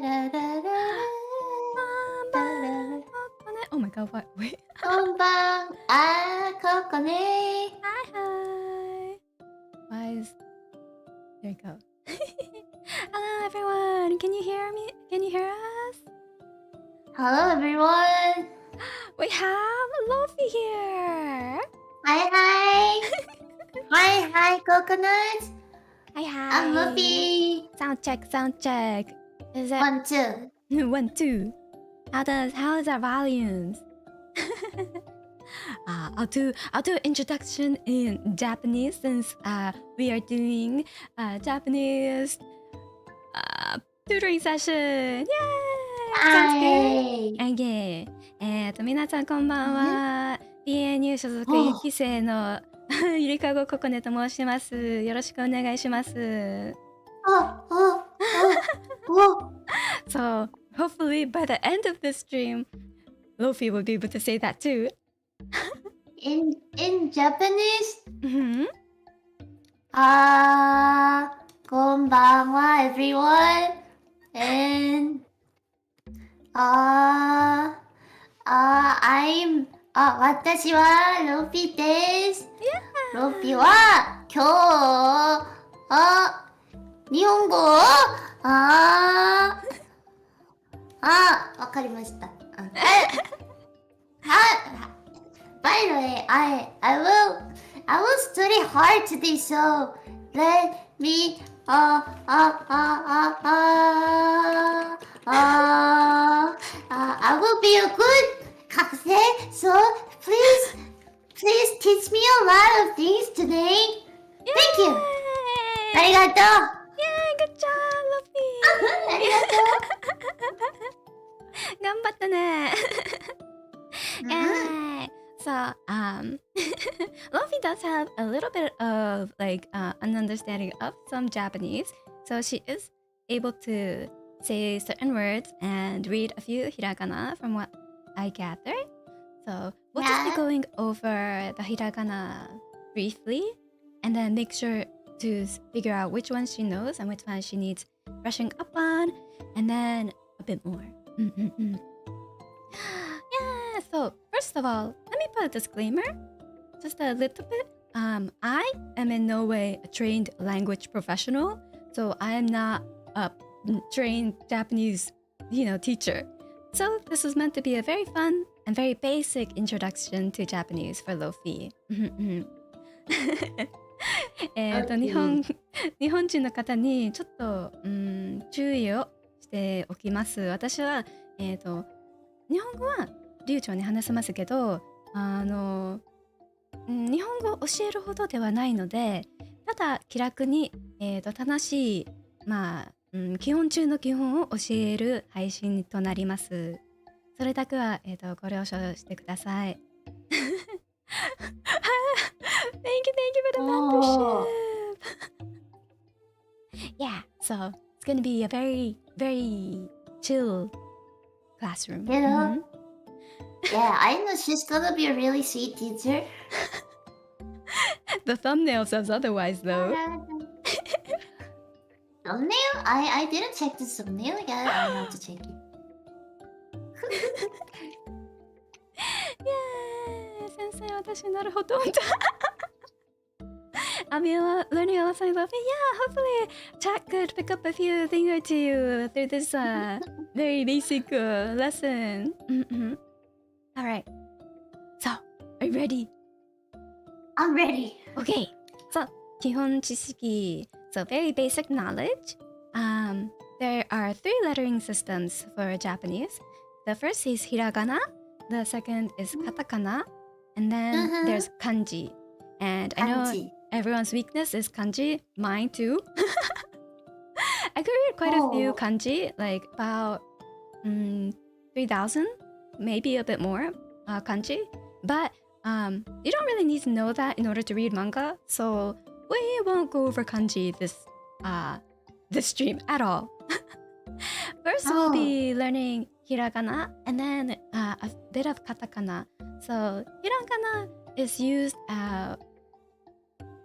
Oh my god, what? Wait. こんばん、ここね。Hi. Wise. There we go. Hello, everyone. Can you hear me? Can you hear us? Hello, everyone. We have Lofi here. Hi. Hi, Coconut. Hi. I'm Lofi. Sound check. Is it 1, 2. 1, 2? How is our volumes? I'll do introduction in Japanese since we are doing Japanese tutoring session. Yay! Sounds good. Okay. 皆さんこんばんは。V&U 所属1期生のゆりかごここねと申します。よろしくお願いします。So hopefully by the end of this stream, Lofi will be able to say that too. In Japanese? Mm-hmm. こんばんは everyone. And私はロピです。ロピは今日日本語をわかりました。By the way, I will study hard today, so let me I will be a good kakase, so please teach me a lot of things today. Thank you. ありがとう。Yay, good job, Lofi. ありがとう。頑張ったね。So, Lofi does have a little bit of like an understanding of some Japanese, so she is able to say certain words and read a few hiragana from what I gathered. So we'll just be going over the hiragana briefly, and then make sure to figure out which one she knows and which one she needs brushing up on, and then a bit more. Yeah, so first of all, let me put a disclaimer, just a little bit. I am in no way a trained language professional, so I am not a trained Japanese, teacher. So this is meant to be a very fun and very basic introduction to Japanese for Lofi. 日本人の方にちょっと、注意をしておきます。私は、日本語は流暢に話せますけど、日本語を教えるほどではないので、ただ気楽に、正しい、基本中の基本を教える配信となります。それだけは、ご了承してください。Thank you for the membership. Yeah, so it's gonna be a very, very chill classroom. Yeah, I know she's gonna be a really sweet teacher. The thumbnail says otherwise, though. Thumbnail? I didn't check the thumbnail yet. I have to check it. Yeah, 先生、私なるほど。I'm learning alongside Lofi. Yeah, hopefully chat could pick up a few thing or two through this very basic lesson. All right. So, are you ready? I'm ready. Okay. So, 基本知識. So, very basic knowledge. There are 3 lettering systems for Japanese. The first is hiragana. The second is katakana. And then there's kanji. And I know everyone's weakness is kanji. Mine too. I could read quite a few kanji, like about 3,000, maybe a bit more kanji. But you don't really need to know that in order to read manga. So we won't go over kanji this stream at all. First, we'll be learning hiragana and then a bit of katakana. So hiragana is used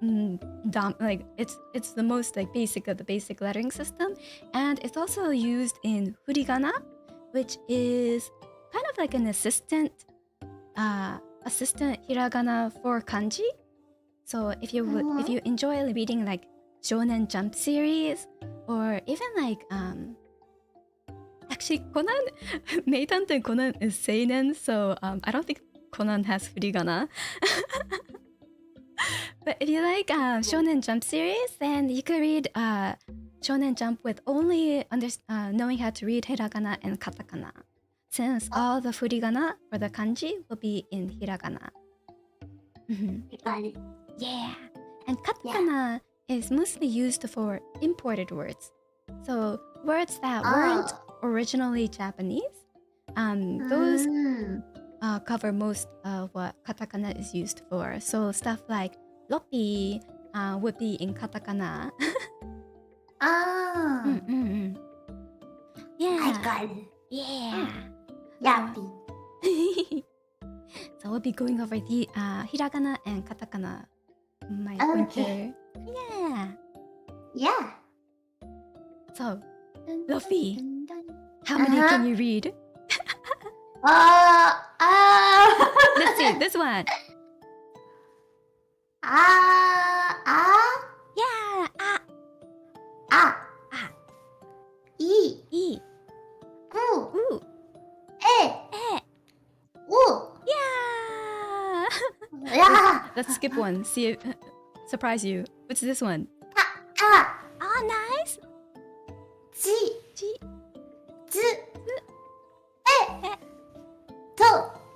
like it's the most like basic of the basic lettering system, and it's also used in furigana, which is kind of like an assistant hiragana for kanji. So if you enjoy reading like Shonen Jump series, or even like actually Conan, Meitante Conan is seinen, so I don't think Conan has furigana. But if you like Shonen Jump series, then you could read Shonen Jump with only knowing how to read hiragana and katakana, since all the furigana for the kanji will be in hiragana. Got it. Yeah, and katakana is mostly used for imported words. So words that weren't originally Japanese, those cover most of what katakana is used for. So stuff like Lofi would be in katakana. Yeah. I got it. Yeah. Yappy. So we'll be going over the hiragana and katakana. My Okay. Yeah. Yeah. So, Lofi, how many can you read? Let's see, this one. Yeah. E. Ooh. Yeah. Let's skip one. See if surprise you. What's this one? Oh, nice. G.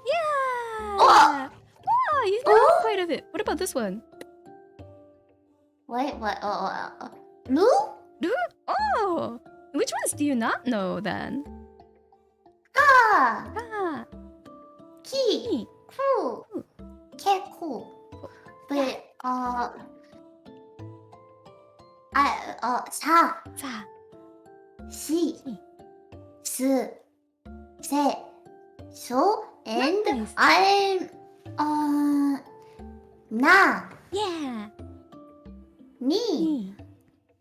Yeah. Wow, you know quite a bit. What about this one? Wait, what? Lu? Lu? Oh, which ones do you not know then? Ka. Ah. Ki. Ku. Keku. But, sa. Sa. Si. S. Se. So. And Nice. I'm, na. Yeah. Ni.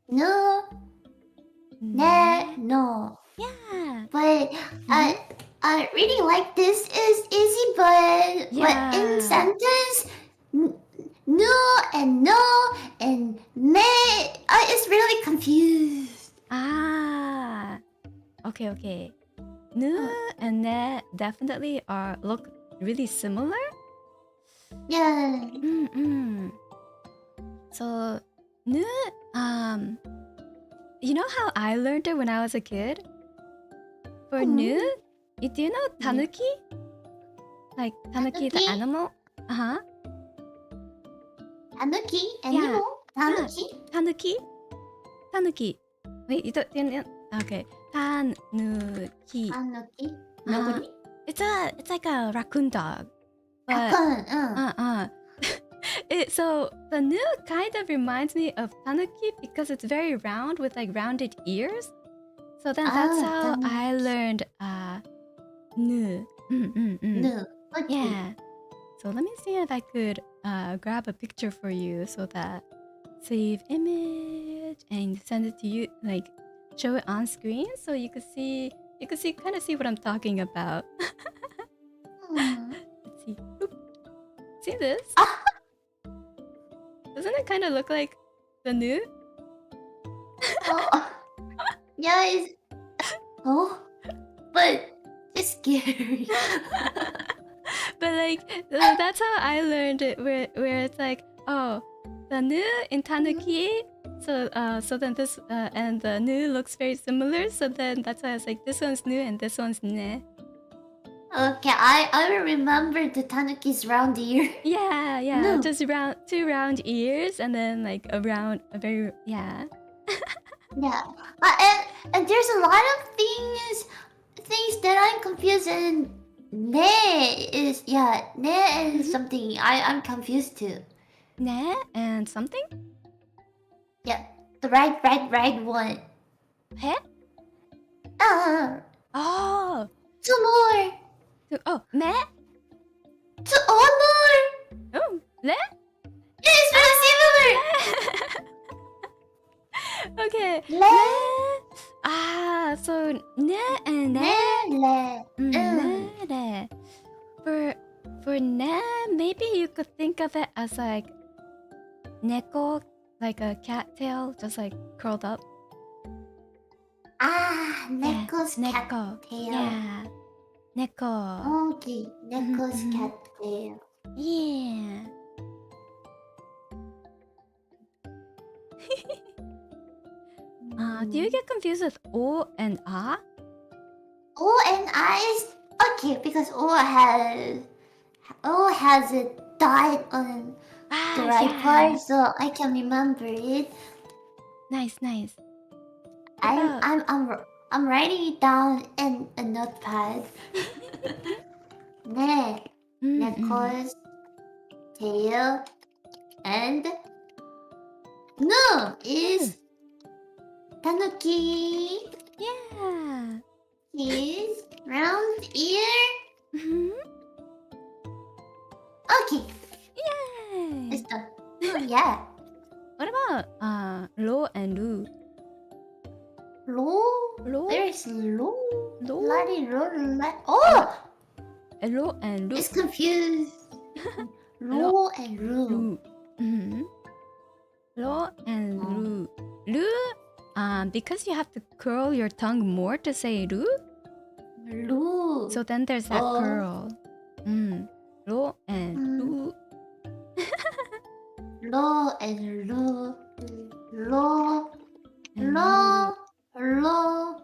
No. Ne. No. Yeah. But I really like this is easy, but in sentence, no and no and me, it's really confused. Ah. Okay. Nu and ne definitely look really similar. Yeah. So nu, you know how I learned it when I was a kid? For nu, do you know tanuki? Like tanuki, the Tanuki? animal? Tanuki? Animal? Tanuki? Tanuki. Wait, you know? Okay. Tanuki. Tanuki? Nobody? It's like a raccoon dog. But Raccoon, so the nu kind of reminds me of tanuki because it's very round with like rounded ears. So then that's how I learned nu. No. Okay. Yeah. So let me see if I could grab a picture for you so that save image and send it to you, like show it on screen so you could see kind of see what I'm talking about. Let's see. Oop. See this? Doesn't it kind of look like the nu? Yeah, it's... but it's scary. But like that's how I learned it, where it's like, oh, the nu in tanuki, so then this and the nu looks very similar, so then that's why I was like, this one's nu and this one's ne. Okay, I will remember the tanuki's round ear. Yeah, No. just two round ears and then like a very Yeah. And there's a lot of things that I'm confused, and ne is something I'm confused too. ne and something. Yeah, the right one. He? Oh, Two more. oh, me? One more. Oh, le? Yeah, it's very similar. For ne, maybe you could think of it as like neko, like a cat tail, just like curled up. Ah, Yeah, Neko's cat neko. tail. Yeah, neko. Okay, Neko's Mhm. cat tail. Yeah. Do you get confused with o and a? O and I is okay because O has a dot on the right Yeah. part, so I can remember it. Nice. I'm About I'm I'm I'm writing it down in a notepad. Ne, Neko's tail, and no is Tanuki. Yeah. His round ear. Mhm. Okay, Yay. it's done. Oh yeah. What about lo and lu? Low. Lo? There's low. Lo? Bloody low. Oh, Lo and lu. it's confused. Low and low. Lu. Mhm. Lo and lu. Lu, because you have to curl your tongue more to say lu. Lu. So then there's that curl. Lo and lu. Low and low. Low. And Low. Low.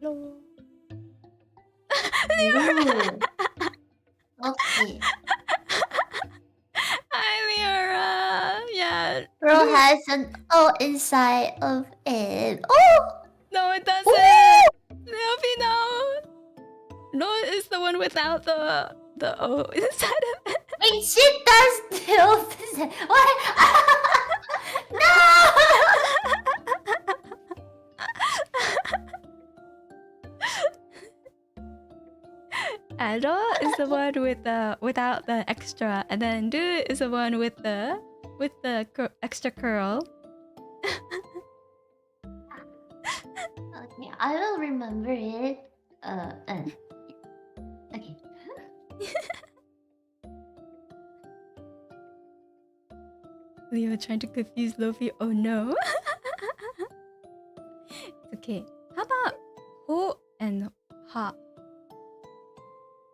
Lo. Low. Okay. Hi, Liara. Yeah. Ro has an O inside of it. Oh! No, it doesn't. Lofi, no. Lo is the one without the O inside of it. Wait, she does the opposite. What? No! Aro is the one with the without the extra, and then Du is the one with the extra curl. Okay, I will remember it. Okay. Leo trying to confuse Lofi. Oh no. Okay. How about ho and ha?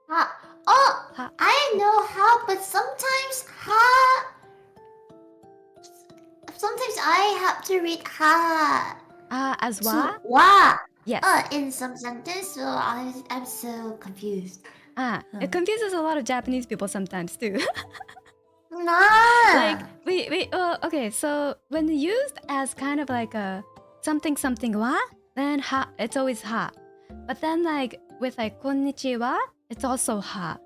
Ha. Oh, Ha. I know how, but sometimes ha. Sometimes I have to read ha. As wa? Wa. Yes. In some sentence, so I'm so confused. It confuses a lot of Japanese people sometimes too. Nah. Like okay, so when used as kind of like a something wa, then ha, it's always ha. But then like with like konnichiwa, it's also ha.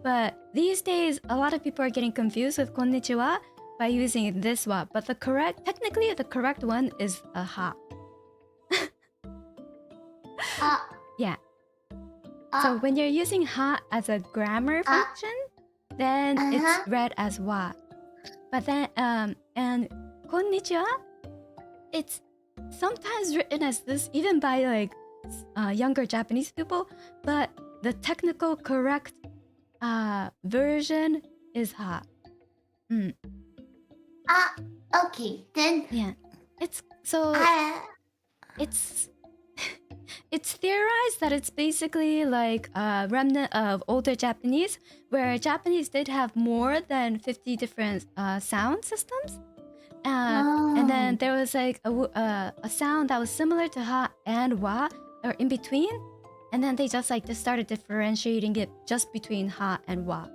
But these days a lot of people are getting confused with konnichiwa by using this wa, but technically the correct one is a ha. Yeah. So when you're using ha as a grammar function, then it's read as wa. But then and konnichiwa, it's sometimes written as this even by like younger Japanese people, but the technical correct version is ha. Okay, then. Yeah. It's so it's it's theorized that it's basically like a remnant of older Japanese, where Japanese did have more than 50 different sound systems. And then there was like a sound that was similar to ha and wa, or in between. And then they just started differentiating it just between ha and wa.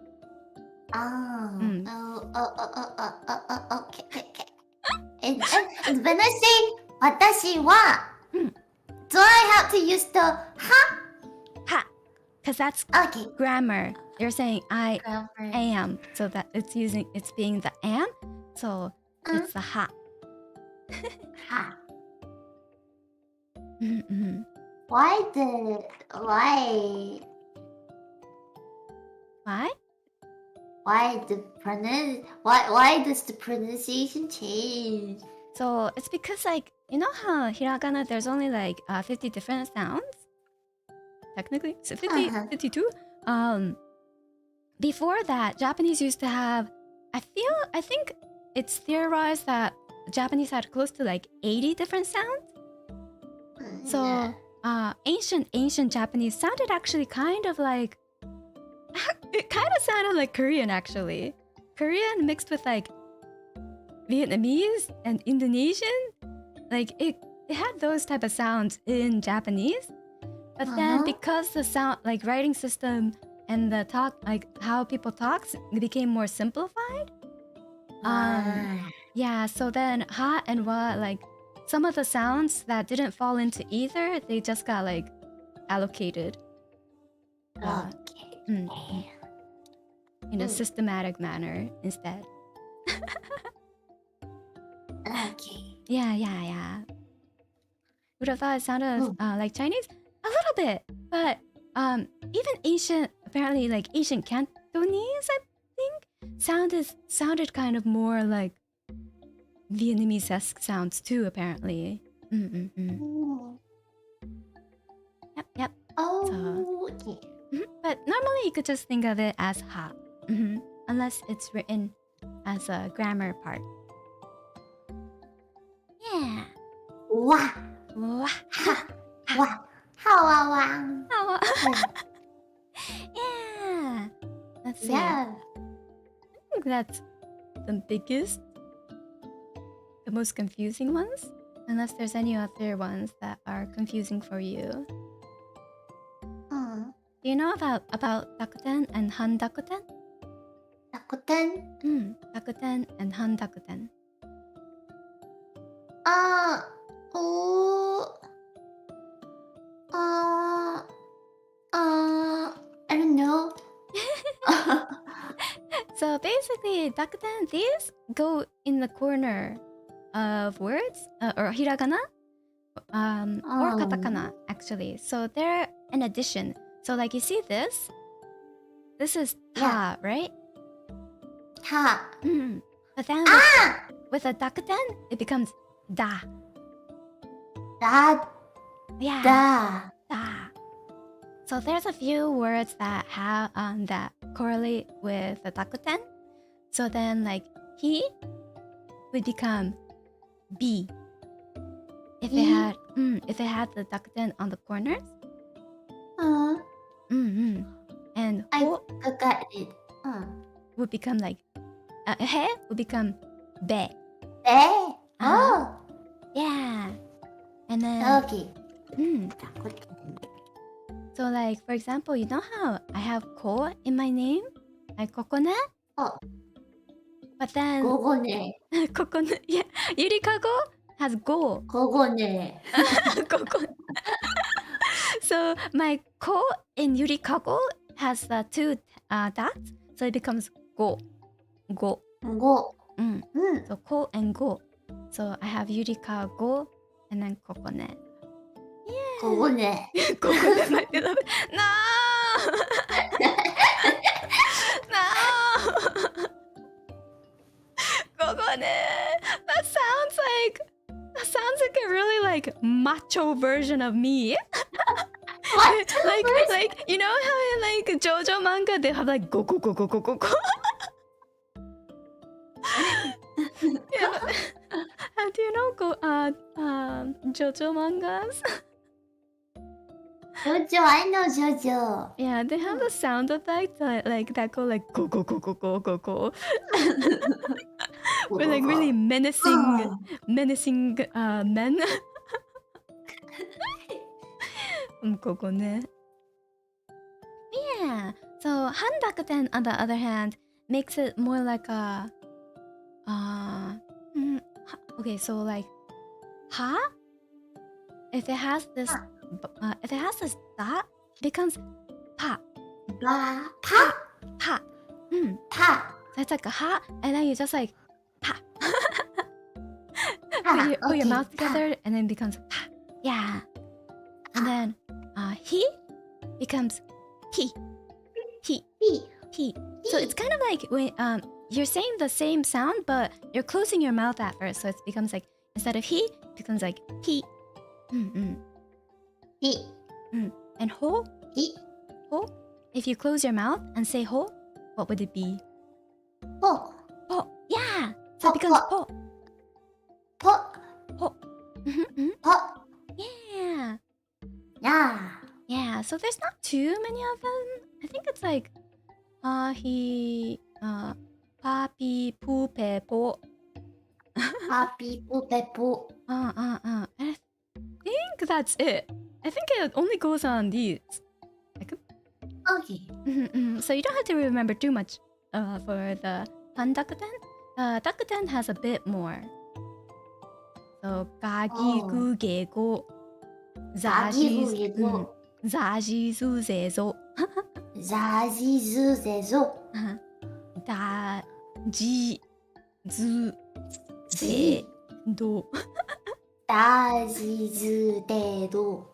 Okay. And when I say watashi wa, do I have to use the ha? Ha! Because that's grammar. You're saying I am. So that it's being the am. So it's the ha. Ha. Mm-hmm. Why? Why does the pronunciation change? So it's because you know how hiragana there's only 50 different sounds? Technically, so 52? before that, Japanese used to have, I think it's theorized that Japanese had close to like 80 different sounds. So ancient Japanese sounded actually kind of like, it kind of sounded like Korean actually. Korean mixed with like Vietnamese and Indonesian. Like it had those type of sounds in Japanese. But then because the sound, like writing system and the talk, like how people talk became more simplified. Yeah, so then ha and wa, like some of the sounds that didn't fall into either, they just got like allocated. In a systematic manner instead. Yeah. Would have thought it sounded like Chinese? A little bit, but even ancient, apparently like ancient Cantonese, I think, sounded kind of more like Vietnamese-esque sounds too, apparently. Yep. But normally you could just think of it as ha, unless it's written as a grammar part. Yeah. Wah. Yeah. Let's see. Yeah. I think that's the biggest, the most confusing ones. Unless there's any other ones that are confusing for you. Do you know about Rakuten and Han Rakuten? Rakuten? Rakuten and Han Rakuten. I don't know. So basically, Rakuten, these go in the corner of words, or hiragana, or katakana, actually. So they're an addition. So like you see this is ta, right? Ta. But then with a Rakuten, it becomes da. Da. Yeah. Da. So there's a few words that have that correlate with the Rakuten. So then like he would become B. If it had the Rakuten on the corners. And I forgot it. Would become like he would become be. Yeah. And then so like for example, you know how I have ko in my name? Like Kokone? But then Kokone. Kokone, yeah. Yurikago has go. Kokone. So my ko in Yurikago has the two dots, so it becomes go. So ko and go. So I have Yurikago and then Kokone. Yeah. Kokone. Kokone my beloved. No. No. Kokone. That sounds like a really like macho version of me. like you know how in like JoJo manga they have like go. Yeah. Do you know JoJo mangas? Jojo, I know Jojo. Yeah, they have the sound effect like that go like go. We're like really menacing men. Kokone. Yeah. So Handakuten on the other hand makes it more like a okay, so like ha, if it has this dot, becomes pa. Pa. So it's like a ha, and then you just like pa. Put your mouth together, and then it becomes pa. Yeah. And then he becomes he. So it's kind of like when you're saying the same sound, but you're closing your mouth at first. So it becomes like, instead of he, it becomes like he. He. And ho? He. Ho? if you close your mouth and say ho, what would it be? Po. Po. Yeah. So it Po, becomes po. po. Po. Po. Po. Yeah. Yeah. Yeah. So there's not too many of them. I think it's like he papi pu pe po. Papi pu pe pu. I think that's it. I think it only goes on these. I could... Okay. So you don't have to remember too much for the Pandakuten. Dakuten has a bit more. So gagi gu ge go. Gagi gu ge go. Zaji zu ze zo. Zaji zu ze zo. Da ji zu ze do. Da ji zu de do.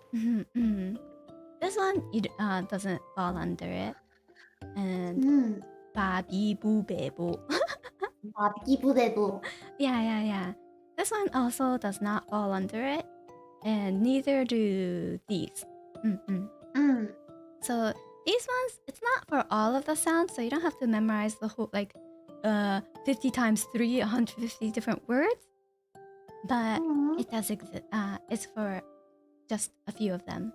This one doesn't fall under it. And ba bi bu be bo. Ba bi bu be bo. Yeah. This one also does not fall under it, and neither do these. So these ones, it's not for all of the sounds, so you don't have to memorize the whole 50 times 3, 150 different words. But it does exist. It's for just a few of them.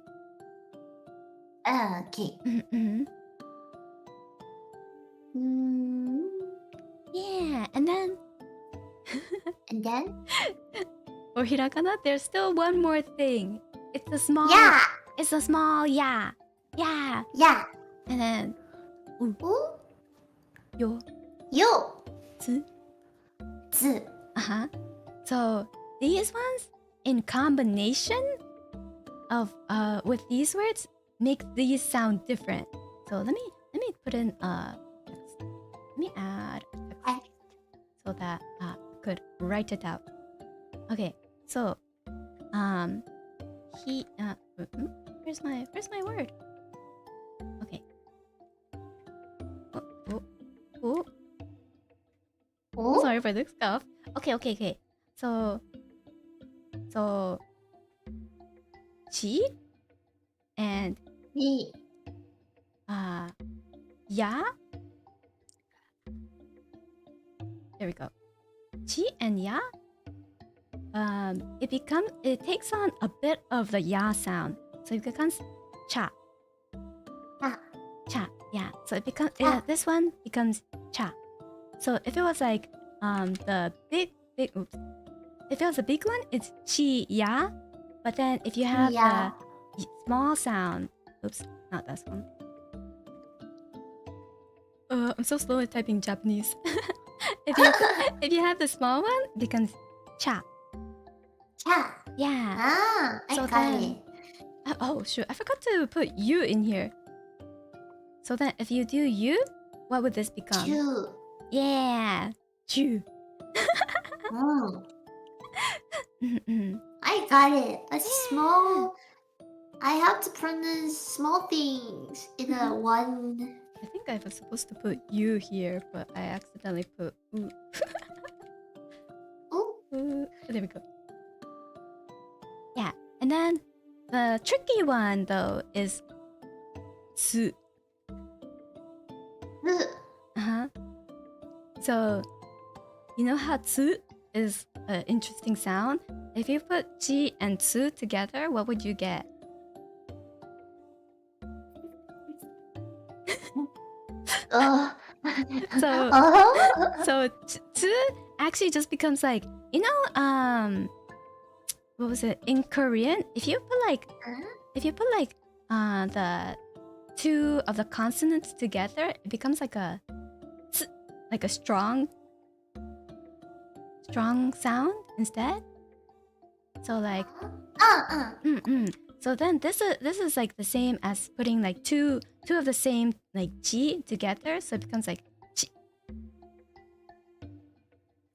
Okay. Yeah, and then for hiragana, there's still one more thing. It's a small It's a small ya. Yeah. Yeah. And then yo. Tsu. So these ones in combination of with these words make these sound different. So let me put in text. Let me add a text so that I could write it out. Okay, so where's my word? Okay. Sorry for the stuff. Okay. So chi and ya. There we go. Chi and ya. It takes on a bit of the ya sound, so it becomes cha. Cha. Yeah. So it becomes this one becomes cha. So if it was like the big oops. If it was a big one, it's chi ya. But then if you have the small sound, oops, not this one. I'm so slow at typing Japanese. if you have the small one, it becomes cha. Cha. Yeah. I got it. Oh shoot, I forgot to put you in here. So then if you do you, what would this become? Chu. Yeah. Chu. I got it. A small. I have to pronounce small things in a one. I think I was supposed to put you here, but I accidentally put ooh. There we go. Yeah, and then the tricky one though is tsu. So you know how tsu is an interesting sound? If you put chi and tsu together, what would you get? So tsu actually just becomes like, you know, what was it in Korean? If you put the two of the consonants together, it becomes like a ts, like a strong sound instead. So like So then this is like the same as putting like two of the same like chi together, so it becomes like chi.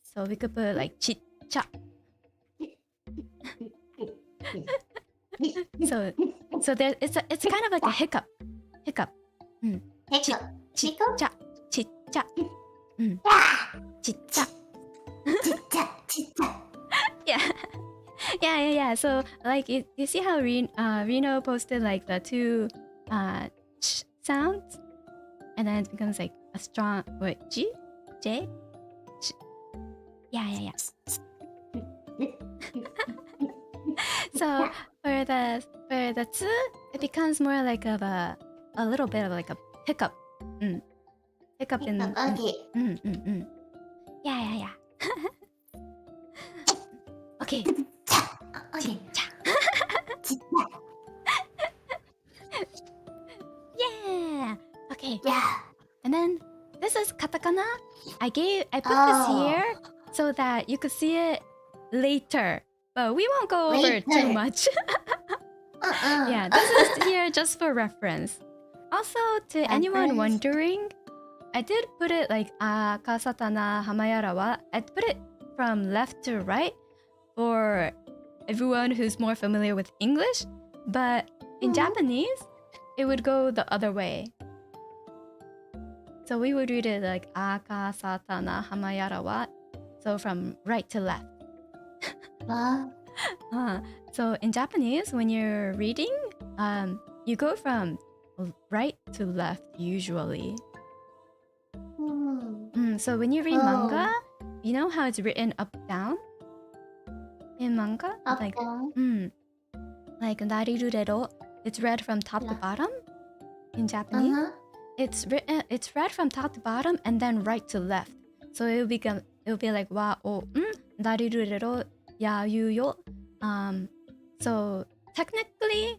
So we could put like chi cha. So there it's kind of like a hiccup. Hiccup. Chi cha. Chi cha. Chi cha. Yeah. So like you see how Reno posted like the two sounds, and then it becomes like a strong wait, G, J, Ch. Yeah. So for the tsu, it becomes more like of a little bit of like a hiccup. Hiccup in. Okay. Yeah. Okay. Okay. Yeah. Okay. Yeah. And then this is katakana. I put this here so that you could see it later, but we won't go over too much. Yeah, this is here just for reference. Also, to anyone wondering, I did put it like akasatana hamayara wa. I put it from left to right for everyone who's more familiar with English, but in Japanese, it would go the other way. So we would read it like akasatana hamayara wa. So from right to left. So in Japanese, when you're reading, you go from right to left usually. So when you read manga, you know how it's written up down in manga? Up down. Like narirurero, it's read from top to bottom in Japanese. It's read from top to bottom and then right to left. So it'll be like wa o narirurero ya yu yo. So technically,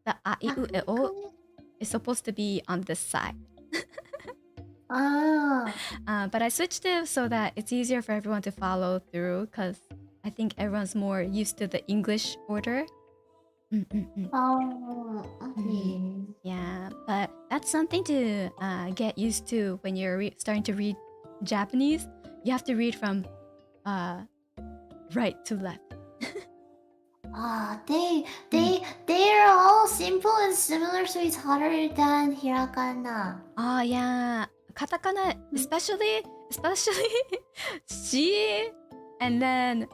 the a I u e o is supposed to be on this side. But I switched it so that it's easier for everyone to follow through because I think everyone's more used to the English order. Yeah, but that's something to get used to when you're starting to read Japanese. You have to read from right to left. They're all simple and similar, so it's harder than hiragana. Oh yeah, katakana, especially shi, and then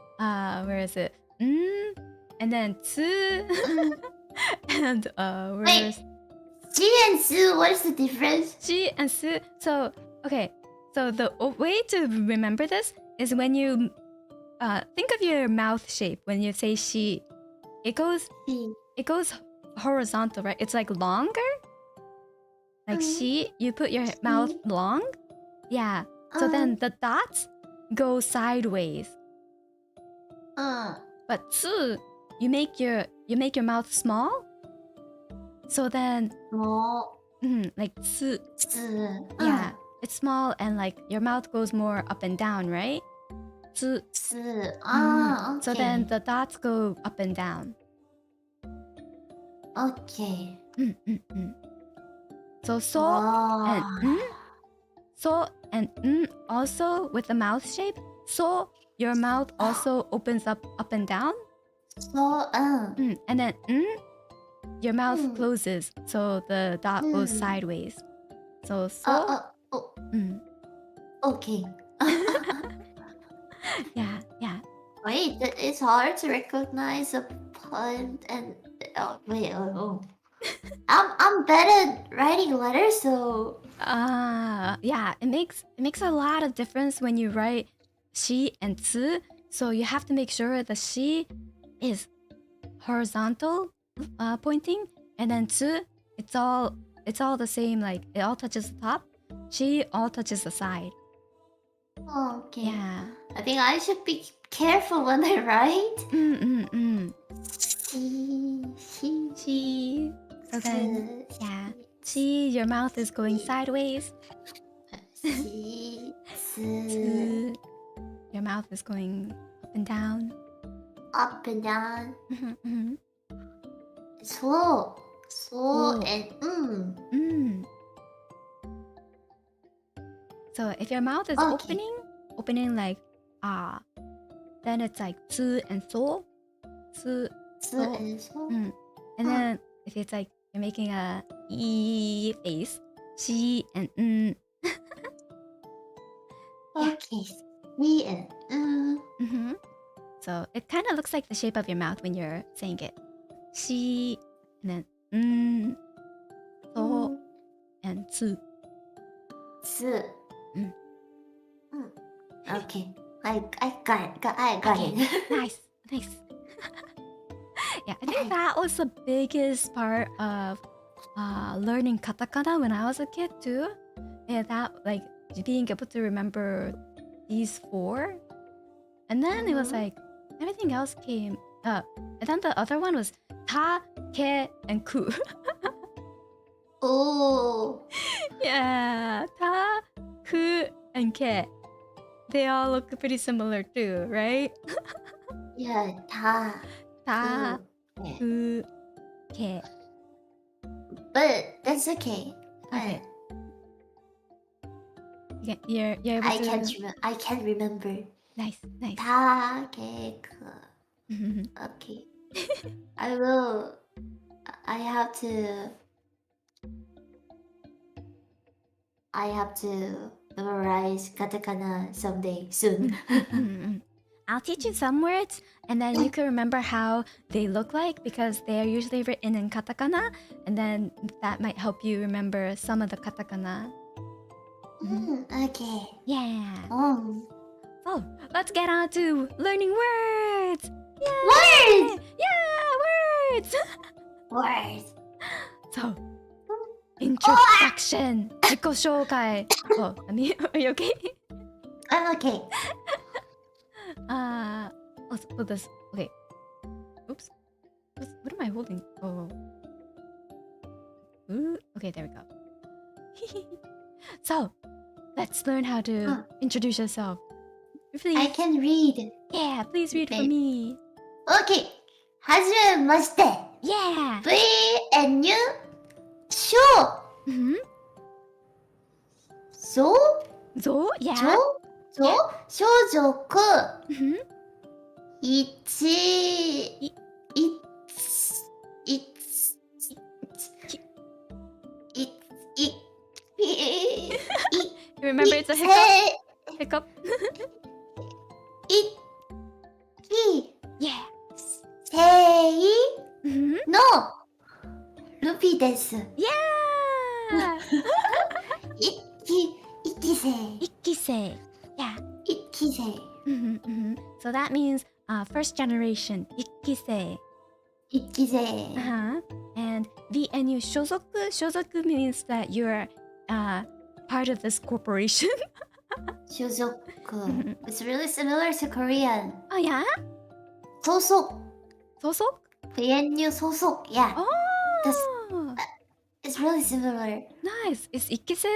where is it? And then tsu, and where's Shi and su? What is the difference? shi and su? So okay, so the way to remember this is when you think of your mouth shape when you say shi. It goes horizontal, right? It's like longer. Like shi, you put your mouth long. Yeah. So then the dots go sideways. But tsu, you make your mouth small. So then like tsu. Yeah. It's small and like your mouth goes more up and down, right? Tsu. Okay. So then the dots go up and down. Okay. So so and also with the mouth shape. So your mouth also opens up and down. So And then your mouth closes, so the dot goes sideways. So okay. Yeah. Wait, it's hard to recognize a pun and I'm bad at writing letters, so yeah, it makes a lot of difference when you write shi and tsu. So you have to make sure the shi is horizontal pointing, and then tsu, it's all the same, like it all touches the top. Shi all touches the side. okay. Yeah. I think I should be careful when I write. Shi. So then, yeah. Shi, your mouth is going sideways. Tsu, your mouth is going up and down. Up and down. So and So if your mouth is opening like then it's like tsu and so. Tsu, so. and so. And then if it's like you're making a e face, shi and Okay. Me and So it kind of looks like the shape of your mouth when you're saying it. Shi and then and tsu. Tsu. Mm. Okay. I got it. I got Okay. it. Nice. Yeah, I think that was the biggest part of learning katakana when I was a kid too. Yeah, that like being able to remember these 4, and then it was like everything else came up. And then the other one was ta, ke, and ku. Oh. Yeah, ta, ku, and ke. They all look pretty similar too, right? Yeah. Ta. Ta, Ku. ku, ke. But that's okay. Okay. You're able to. I can't remember. Nice. Ta. Ke. Ku. Okay. I have to memorize katakana someday soon. I'll teach you some words, and then you can remember how they look like because they are usually written in katakana, and then that might help you remember some of the katakana. Okay. Yeah. Oh. So let's get on to learning words. Yay! Words! Yeah, words. Words. So, introduction. 自己紹介. Oh, I mean, are you okay? I'm okay. So this. Okay. Oops. What am I holding? Oh. Ooh, okay, there we go. So, let's learn how to introduce yourself. Please. I can read. Yeah, please read for me. Okay. はじめまして。Yeah. V&U Ch. So? Yeah.少女く。Remember it's a hiccup? Hiccup? Yeah. せいのルピです。Yeah. 一期生。一期生. Yeah. 一期生。So that means first generation. 一期生. 一期生。And V&U 所属 means that you're part of this corporation. 所属. It's really similar to Korean. Oh yeah? 所属. 所属? V&U 所属. Yeah. Oh. It's really similar. Nice. Is 一期生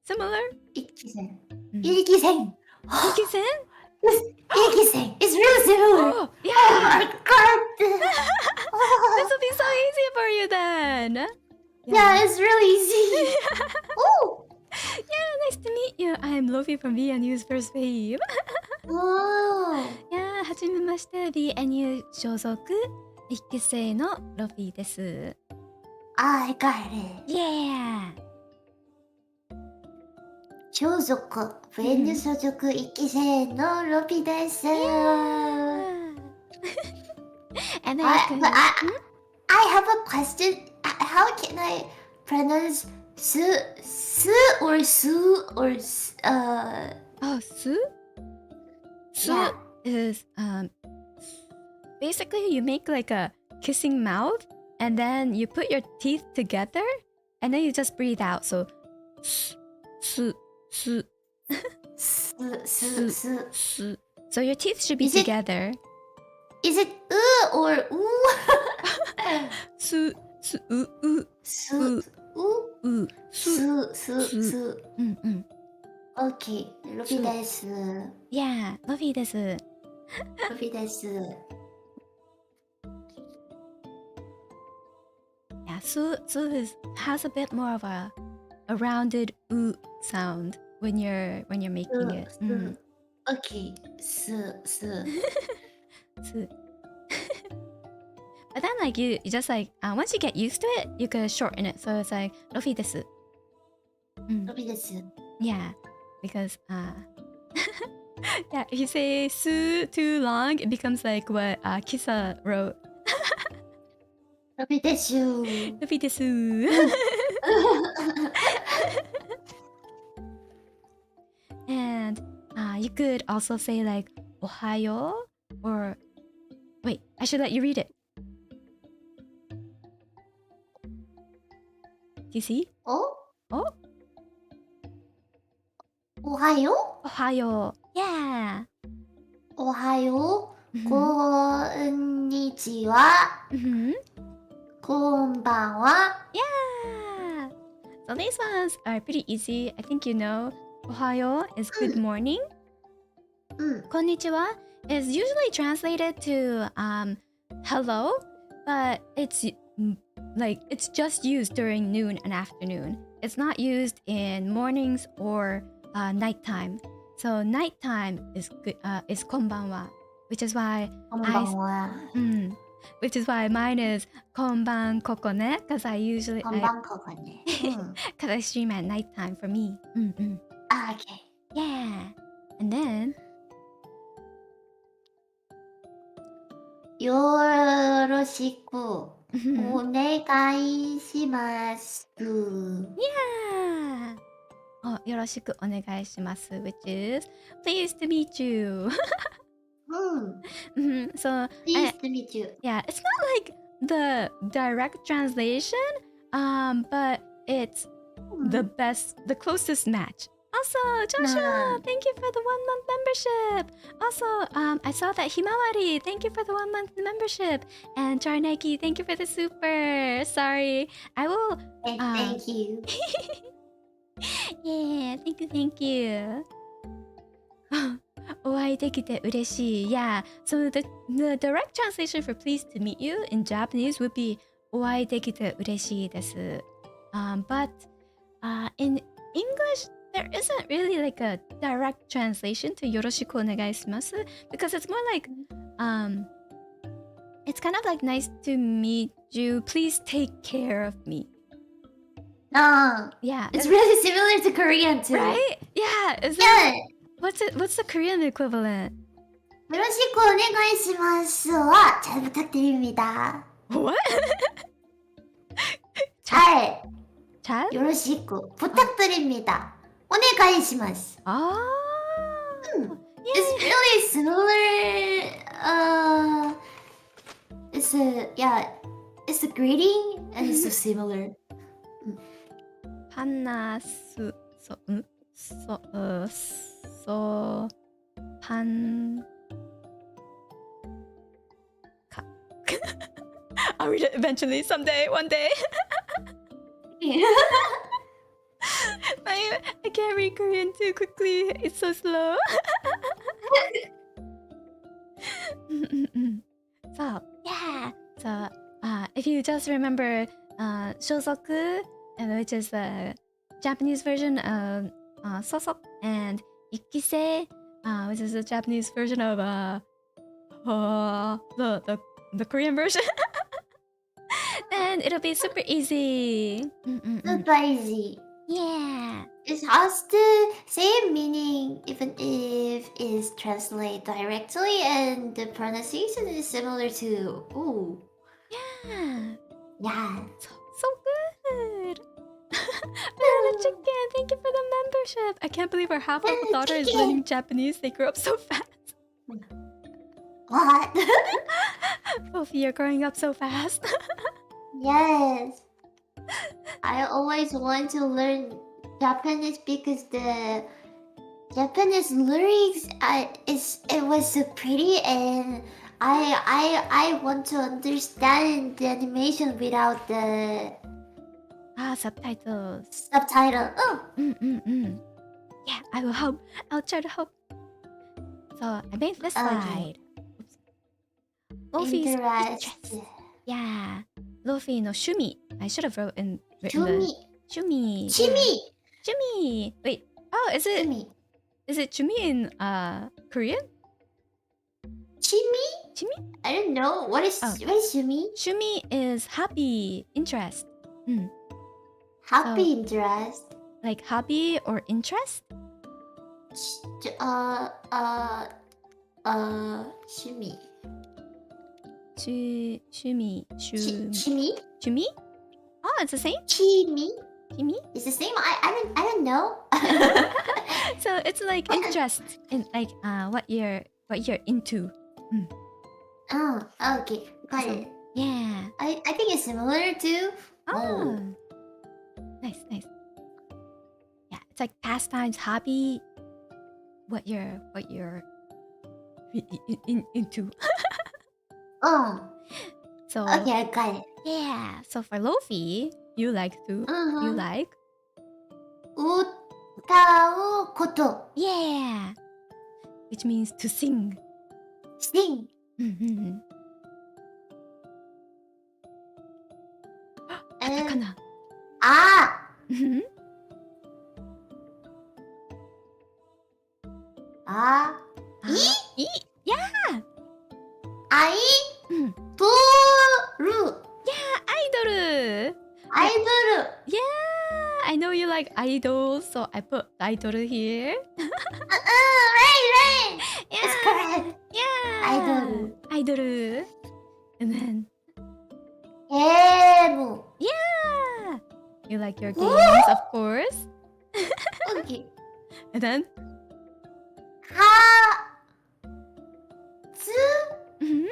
similar? 一期生. 一期生. 一期生?一期生. It's really similar. Oh, yeah. Oh my god. This will be so easy for you then. Yeah, it's really easy. Oh. Yeah, nice to meet you. I'm Lofi from V&U's first wave. Oh. Yeah, はじめまして。V&U 所属一期生のロフィーです。I got it. Yeah. 所属 V&U 所属一期生のロピです。And then I have a question. How can I pronounce su or su or Oh, su? Su Yeah. is basically you make like a kissing mouth and then you put your teeth together and then you just breathe out. So su. So your teeth should be Is it- together. Is it or Su. Su. Okay. ロピです。 Yeah, ロフィーです。ロピです。Yeah, su has a bit more of a rounded sound when you're making it. Okay. Su. Su. But then like you just like once you get used to it, you can shorten it. So it's like ロフィーです。ロピです。Yeah, because yeah, if you say su too long, it becomes like what Kisa wrote. ロピです。ロフィーです。you could also say like ohayo or wait, I should let you read it. Do you see? Oh? Oh, Ohayo? ohayo. Yeah. Ohayo. Mhm. Konnichiwa. Mhm. Konbanwa. Yeah. So these ones are pretty easy. I think you know. Ohayo is good morning. Konnichiwa is usually translated to hello, but it's like it's just used during noon and afternoon. It's not used in mornings or nighttime. So nighttime is good is konbanwa, which is why Konbanwa. which is why mine is konban kokone because I usually Konban kokone. because I stream at nighttime for me. Okay. Yeah, and then よろしくお願いします。 yeah. Oh, よろしくお願いします which is pleased to meet you. So Pleased to meet you. yeah, it's not like the direct translation, but it's the best, the closest match. Also, Joshua, thank you for the 1-month membership. Also, I saw that Himawari, thank you for the 1-month membership. And Charneki, thank you for the super. Sorry, I will. Thank you. Yeah, thank you. お会いできて嬉しい. Yeah, so the direct translation for pleased to meet you in Japanese would be お会いできて嬉しいです. But in English, there isn't really like a direct translation to よろしくお願いします because it's more like it's kind of like nice to meet you. Please take care of me. Yeah, it's really similar to Korean too. Right? Yeah. Is Yeah. that, what's the Korean equivalent? よろしくお願いしますは잘 부탁드립니다. What? 잘. 잘? よろしく 부탁드립니다. お願いします. Ah. It's really similar. It's a greeting and it's so similar. 판나스 I'll read it eventually, someday, one day. I can't read Korean too quickly. It's so slow. So yeah. So if you just remember shosoku, which is the Japanese version of sosok, and ikkise, which is the Japanese version of the Korean version, then it'll be super easy. Super easy. Yeah. It has the same meaning even if it's translated directly and the pronunciation is similar to ooh. Yeah. Yeah. So good. Banana Chicken, thank you for the membership. I can't believe our half of our daughter is learning Japanese. They grew up so fast. What? Lofi, you're growing up so fast. Yes. I always want to learn Japanese because the Japanese lyrics it was so pretty and I want to understand the animation without the Subtitles. subtitle. Oh. Yeah, I will help. I'll try to help. So I made this slide. Lofi's interest. Yeah. Lofi no shumi. I should have written Chumi. Shumi. Chimi. Shumi. Wait. Oh, is it Chimi. is it chumi in Korean? Chimi? Chimi? I don't know. What is Shumi? Shumi is happy interest. Happy interest. Like hobby or interest? Shumi. Shumi. Chimi? Chumi? Oh, it's the same? Chimi? Chimi? It's the same? I don't know. So it's like interest in like what you're into. Oh, okay. Got So, it. yeah. I think it's similar to. Oh, nice. Yeah, it's like pastimes, hobby. What you're into. Oh, So okay, I got it. yeah. So for Lofi, you like Mm-hmm. 歌うこと。 yeah, which means to sing. Sing. Katakana. あ Mhm. あ い Yeah. アイ Mm. ドル Yeah, idol. アイドル Yeah, I know you like idols, so I put idol here. Right. Yeah. It's correct. Yeah. Idol. And then ゲーム yeah, you like your games, of course. Okay. And then かつ mhm.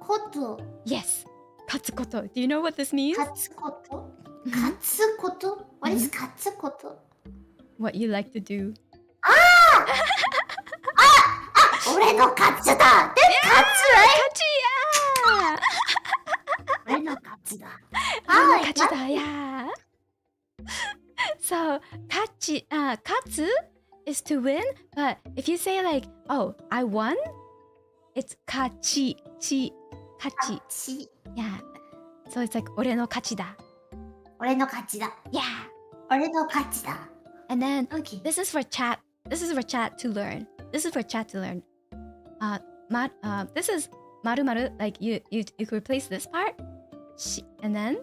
こと Yes, katsukoto. Do you know what this means? かつこと Mhm. かつこと What is かつこと What you like to do? 俺のカツだで、カツ Yeah! 俺のカツだ Kachi, yeah. So, katsu is to win, but if you say like, oh, I won, it's kachi. Kachi. ち Yeah. So it's like, 俺の勝ちだ. 俺の勝ちだ Yeah. 俺の勝ちだ And then, Okay. this is for chat. This is for chat to learn. This is maru maru, like you could replace this part. And then,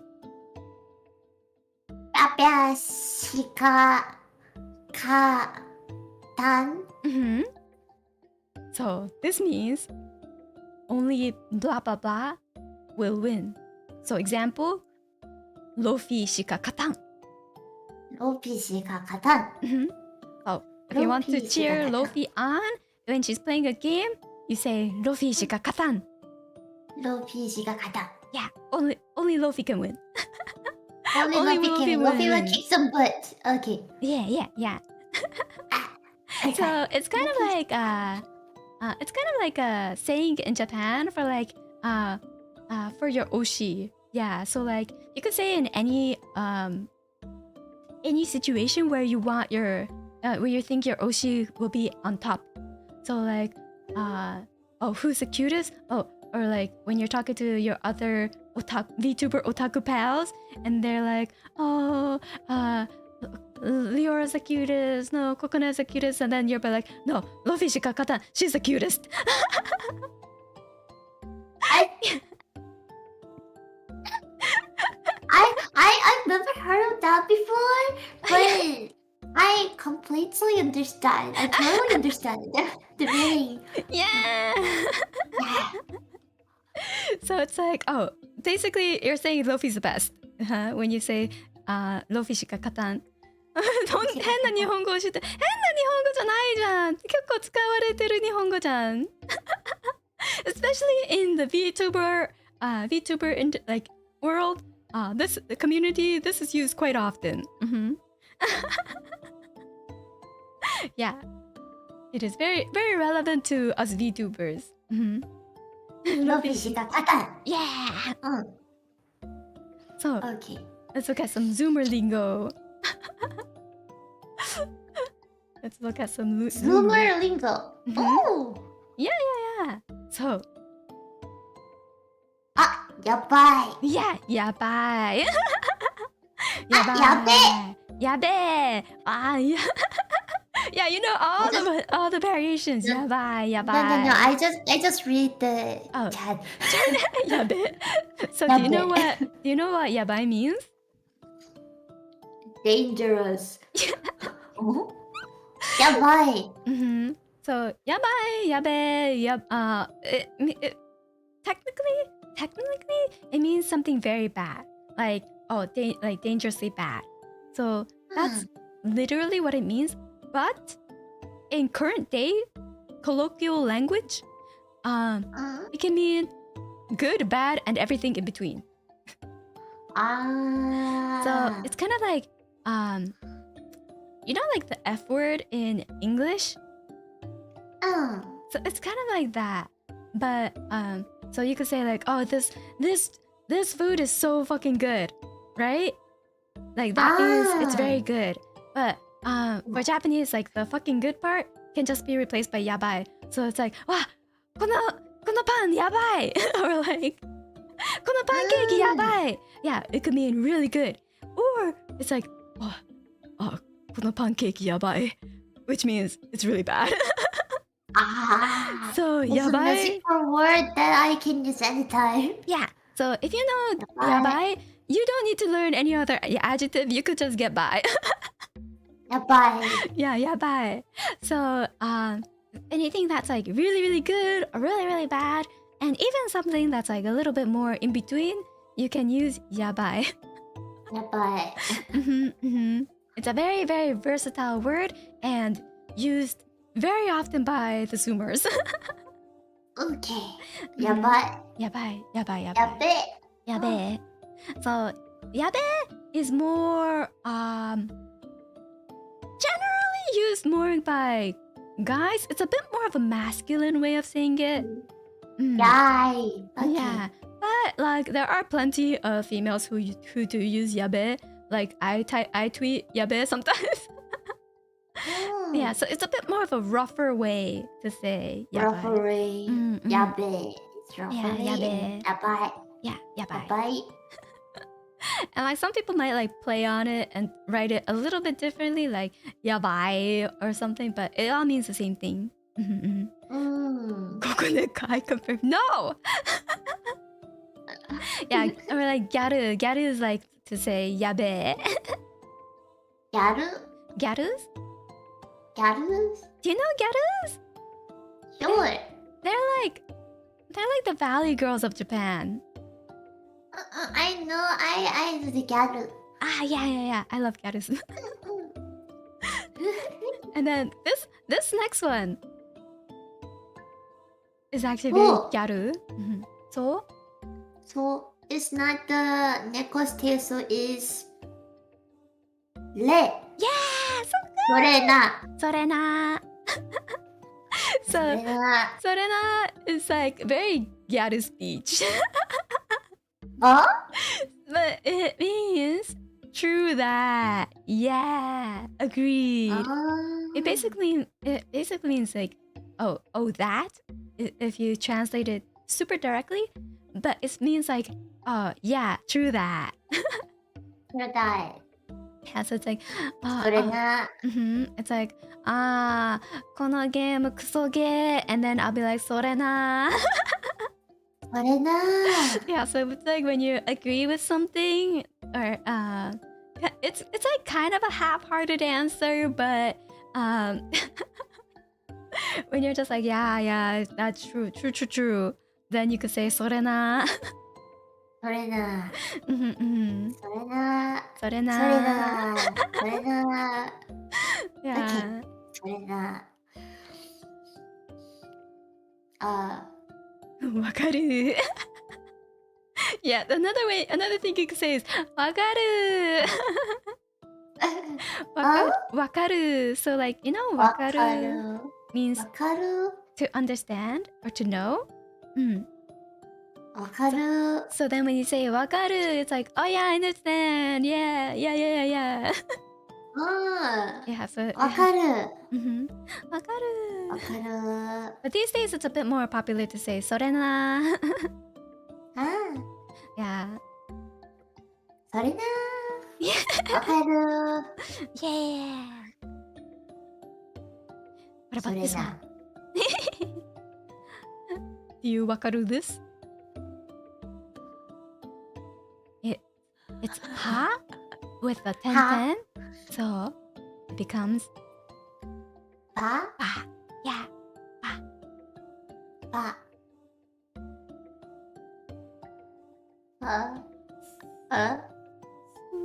ぴゃしかかたん mhm. So this means only blah blah blah will win. So example, Lofi shika katan. ロピしか勝たん Mhm. So if you want to Lofi cheer shika katan. Lofi on when she's playing a game, you say Lofi shika katan. ロピしか勝たん Yeah, only Lofi can win. Only Only Lofi Lofi can will Lofi will win. kick some butt Okay. Yeah. So it's kind of like a saying in Japan for like for your oshi. Yeah, so like you could say in any situation where you want your where you think your oshi will be on top. So like oh, who's the cutest? Oh, or like when you're talking to your other VTuber otaku pals and they're like, oh, Leora's the cutest, no, Kokone's the cutest, and then you're like, no, Lofi shika katan, she's the cutest. I've never heard of that before, but I completely understand. I totally understand the meaning. Yeah. So it's like, oh, basically you're saying Lofi's the best when you say Lofi shika katan. 変な日本語をして変な日本語じゃないじゃん。結構使われてる日本語じゃん。Especially in the VTuber in like world, this the community, this is used quite often. Yeah, it is very very relevant to us VTubers. ロピしか勝たん Yeah. うん So Okay. let's look at some Zoomer lingo. Let's look at some Zoomer lingo. Oh! Yeah. So, あ、やばい yeah, やばい。やべえ。やべえ。Yeah, you know all the variations. やばい。 No, I just read the Oh. chat. やべえ。So や do べ you know what やばい means? Dangerous. やばい So やばい。やべえ。Technically, it means something very bad, like dangerously bad. So that's literally what it means. but in current day colloquial language, it can mean good, bad, and everything in between. So it's kind of like, you know, like the F word in English. So it's kind of like that, but so you could say like, oh, this food is so fucking good, right? Like that is, it's very good. But for Japanese, like the fucking good part can just be replaced by yabai. So it's like, wow, このパンやばい or like このパンケーキやばい Yeah, it could mean really good. Or it's like, oh, このパンケーキやばい which means it's really bad. So it's a yabai, magical word that I can use anytime. yeah. So if you know yabai, you don't need to learn any other adjective. You could just get by. Yabai. Yeah, yabai. So anything that's like really, really good or really, really bad, and even something that's like a little bit more in between, you can use yabai. Yabai. It's a very, very versatile word and used very often by the Zoomers. Okay. Yabai. Yabai, yabai, yabai. Yabe. Yabe. So yabe is more generally used more by guys. It's a bit more of a masculine way of saying it. Yai. Okay. Yeah, but like there are plenty of females who do use yabe. Like I tweet yabe sometimes. Yeah, so it's a bit more of a rougher way to say yabai. Roughery. Yabe. It's roughery. Yeah, yabe. Yabai. Yeah, yabai. Yabai. And like some people might like play on it and write it a little bit differently, like yabai or something, but it all means the same thing. Kokone kai confirm. No! Yeah, or like gyaru. Gyaru is like to say yabe. Gyaru? Gyarus? Gyarus? Do you know gyarus? Sure. They're like the valley girls of Japan. I know. I do the gyaru. Ah, yeah. I love gyarus. And then this next one is actually very gyaru. So? So it's not the next tail, so it's le. Yeah, so good. それな。それな. So それな is like very gyaru speech. Huh? But it means true that. Yeah, agreed. It basically means like, oh that, if you translate it super directly, but it means like, oh yeah, true that. True that. Yeah, so it's like, それな。 it's like, このゲームクソゲー, and then I'll be like, それな. それな。 Yeah, so it's like when you agree with something, or it's like kind of a half-hearted answer, but when you're just like, yeah, that's true, then you could say それな. それな。それな. それな。それな。 Yeah. それな。わかる. Yeah, another thing you could say is わかる. わかる. So like, you know, わかる means わかる。 to understand or to know. わかる。 So then when you say わかる, it's like, oh yeah, I understand. Yeah. Yeah, so わかる。 わかる. わかる。 But these days it's a bit more popular to say それな. Yeah. それな。わかる。 Yeah. What about this one? Do you わかる this? It's ha with a ten, so it becomes ば。 ba. Yeah, ba. ば。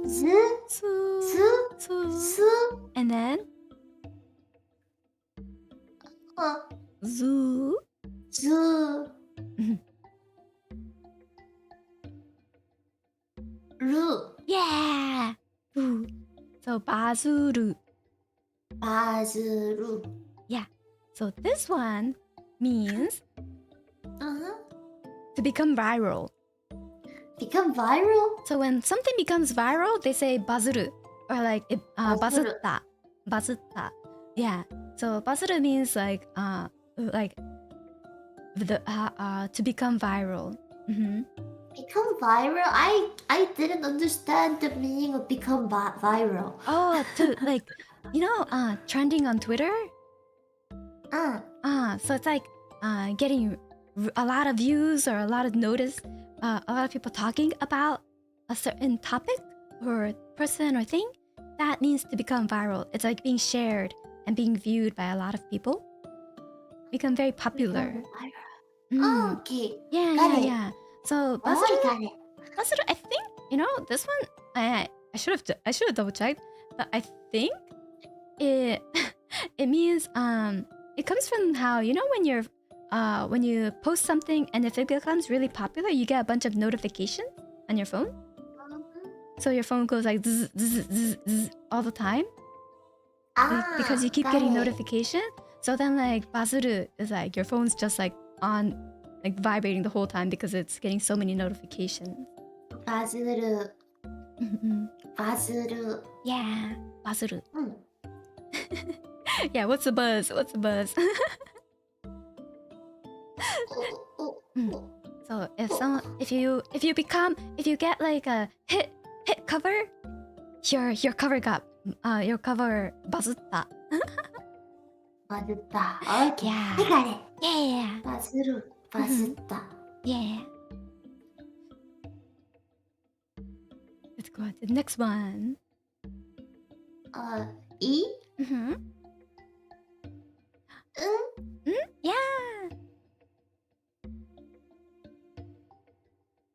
ず。Su. Su. And then Zoo. Zoo. Ru. Yeah. Ooh. So bazuru. Bazuru. Yeah. So this one means Uh-huh. to become viral. Become viral? So when something becomes viral, they say bazuru or like Bazuru. bazutta. Bazutta. Yeah. So bazuru means like the to become viral. Become viral? I didn't understand the meaning of become viral. Oh, to like trending on Twitter. So it's like getting a lot of views or a lot of notice, a lot of people talking about a certain topic or person or thing. That means to become viral. It's like being shared and being viewed by a lot of people. Become very popular. Become viral. Okay. Yeah, Got it. yeah. So I got it. Basuru, I think this one. I should have double checked, but I think it it means it comes from how when you post something and if it becomes really popular, you get a bunch of notifications on your phone. So your phone goes like zzz, zzz, zzz, zzz, all the time because you keep getting notification. So then like bazuru is like your phone's just like on, like vibrating the whole time because it's getting so many notifications. Bazuru. Bazuru. Yeah, bazuru. Yeah, what's the buzz? What's the buzz? So if you get like a hit cover, your cover bazutta. Bazutta. Okay. Yeah. I got it. Yeah. Bazuru. Bazutta. Yeah. Let's go on to the next one. E? Yeah.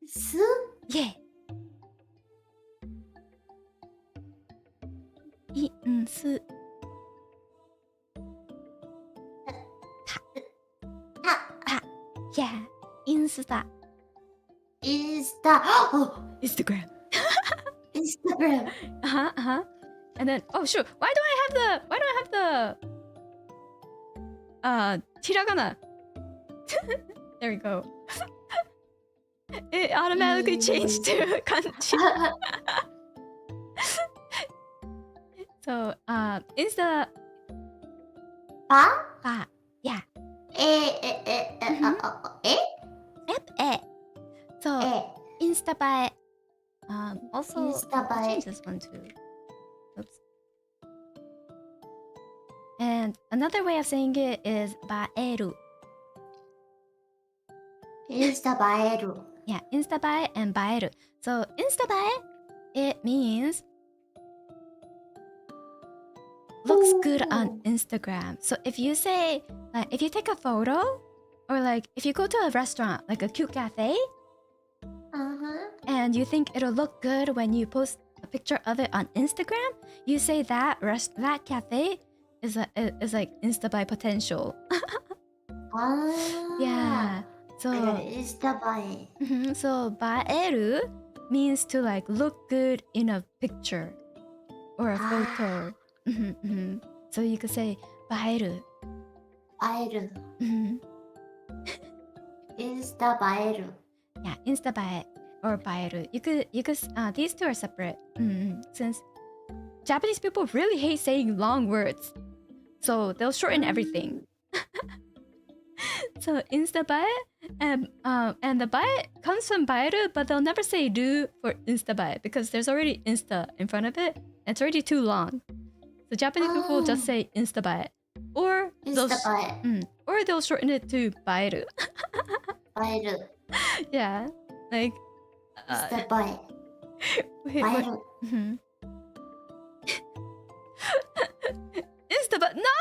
Su? Yeah. Su. Yeah. Insta. Oh, Instagram. Instagram. And then sure. Why do I have the hiragana? There we go. It automatically changed to kanji. So Insta. Ba? Yeah. So Instabae. Also, Instabae. I'll change this one too. Oops. And another way of saying it is baeru. Instabaeru. Yeah, instabae and baeru. So instabae, it means looks good on Instagram. So if you say, like, if you take a photo, or like if you go to a restaurant, like a cute cafe, and you think it'll look good when you post a picture of it on Instagram, you say that cafe is like Instabuy potential. Yeah. So Instabae. So baeru means to like look good in a picture or a photo. So you could say baeru. Baeru. Instabaeru. Yeah, instabae or baeru. You could these two are separate. Since Japanese people really hate saying long words, so they'll shorten everything. So instabae and the bae comes from baeru, but they'll never say ru for instabae because there's already insta in front of it. And it's already too long. So Japanese people just say instabae, or they'll shorten it to baeru. Baeru. Yeah, like Instabae. Baeru. Instabae. No.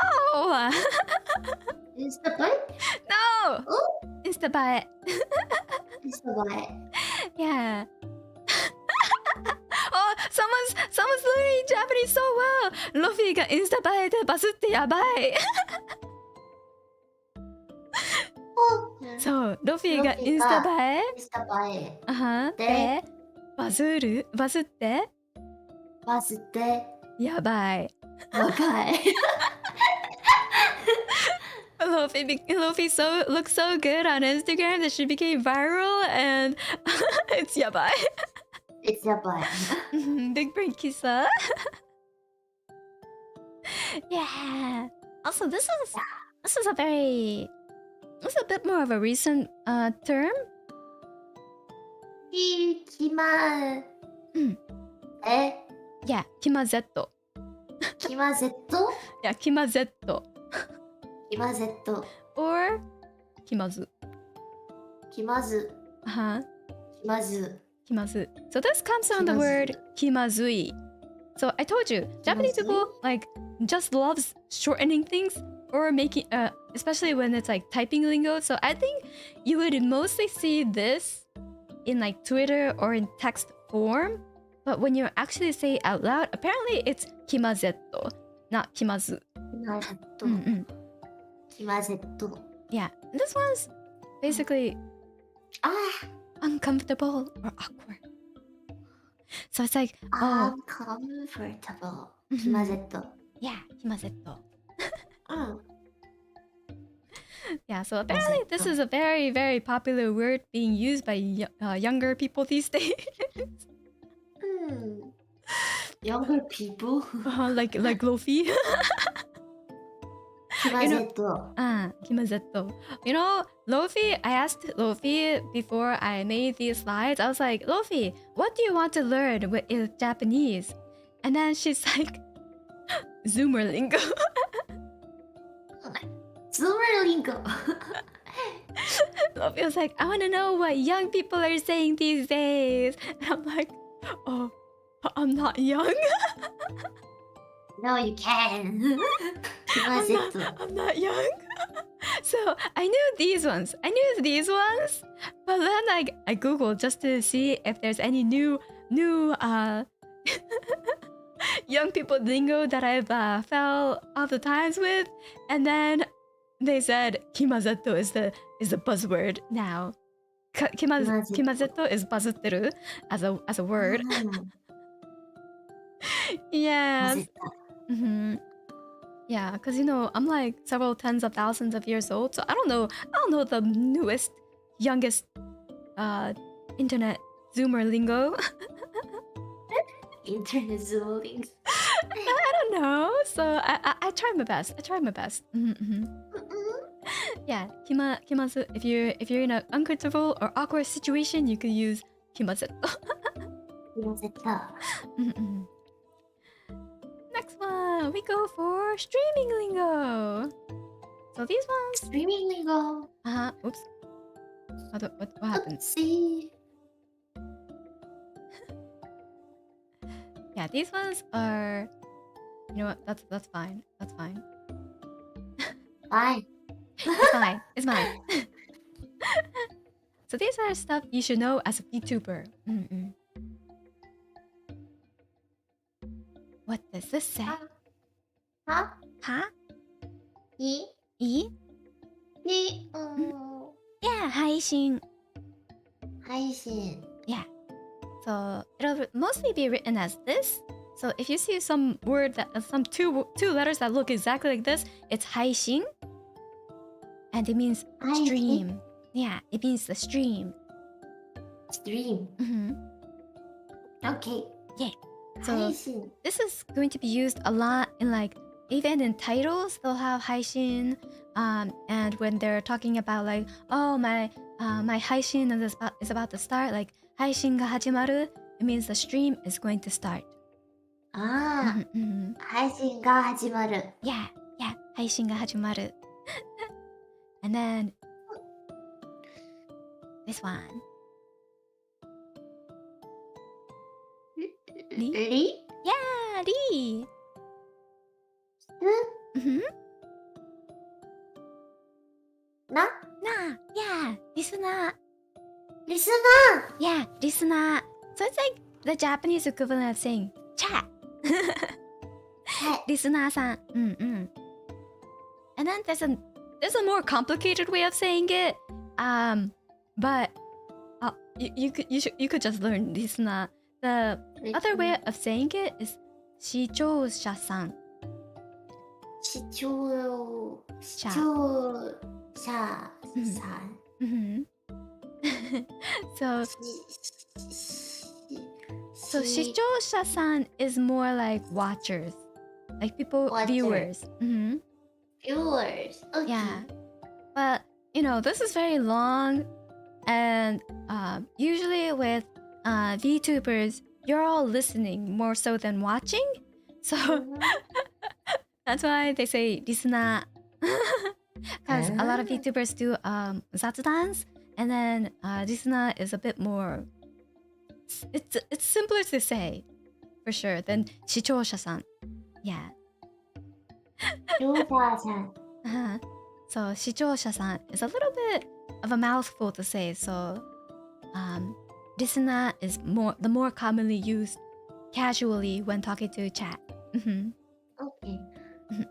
Instabae? No. Oh? Instabae. Instabae. Yeah. Oh, someone's learning Japanese so well. Lofi がインスタ映えでバズってやばい。そう、ロフィーがインスタ映え。インスタ映え。で、バズって、バズって、やばい。若い。Lofi looks so good on Instagram that she became viral and it's やばい。It's やばい。Big brain kissa. Yeah. Also, this is a bit more of a recent term. きま、Yeah, キマ Z. きま Z? Yeah, キマ Z. きま Z. Or 気まず。きまず。きまず。気まず。So this comes from the word 気まずい。So I told you, Japanese people like just loves shortening things or making especially when it's like typing lingo. So I think you would mostly see this in like Twitter or in text form. But when you actually say it out loud, apparently it's 気まぜっと, not 気まず。気まぜっと。Yeah, this one's basically uncomfortable or awkward. So it's like, uncomfortable. 気まぜっと。Yeah, 気まぜっと。Yeah, so apparently this is a very, very popular word being used by younger people these days. Younger people? like Lofi. 気まぜっと。気まぜっと。You know, Lofi, I asked Lofi before I made these slides, I was like, Lofi, what do you want to learn with Japanese? And then she's like, Zoomer lingo. Zoomer lingo. Lofi was like, I want to know what young people are saying these days. And I'm like, oh, I'm not young. No, you can. I'm not young. So I knew these ones. But then I Googled just to see if there's any new young people lingo that I've fell off the times with. And then they said kimazetto is the buzzword now. Kimazetto is bazzutteru as a word. Yeah. Yeah, because you know, I'm like several tens of thousands of years old, so I don't know the newest, youngest internet Zoomer lingo. Internet Zoomer lingo. I don't know. So I tried my best. Yeah, kimazu. If you're in an uncomfortable or awkward situation, you could use kimazetto. Next one, we go for streaming lingo. So these ones. Streaming lingo. Oops. What happened? Oopsie. Yeah, these ones are. You know what? That's fine. That's fine. Fine. It's fine. So these are stuff you should know as a VTuber. What does this say? Huh? E? Yeah, 配信. Yeah. So it'll mostly be written as this. So if you see some word that some two letters that look exactly like this, it's 配信. And it means stream. Yeah, it means the stream. Stream. Okay. Yeah. So this is going to be used a lot in like even in titles they'll have 配信 and when they're talking about like my 配信 is about to start, like 配信が始まる, it means the stream is going to start. 配信が始まる. Yeah, 配信が始まる. And then this one. Li? Yeah, Li. Na? Yeah, listener. Listener? Yeah, listener. So it's like the Japanese equivalent of saying chat. Listener-san. And then there's a more complicated way of saying it. But you could just learn listener. The other way of saying it is 視聴者さん。視聴者さん。So 視聴者さん is more like watchers, like people, viewers. Viewers. Okay. Yeah, but you know this is very long, and usually with VTubers, you're all listening more so than watching. So that's why they say listener. Because a lot of VTubers do zatudans, and then listener is a bit more. It's simpler to say, for sure, than 視聴者さん. Yeah. 視聴者さん. So 視聴者さん is a little bit of a mouthful to say. So listener is the more commonly used casually when talking to chat. Okay.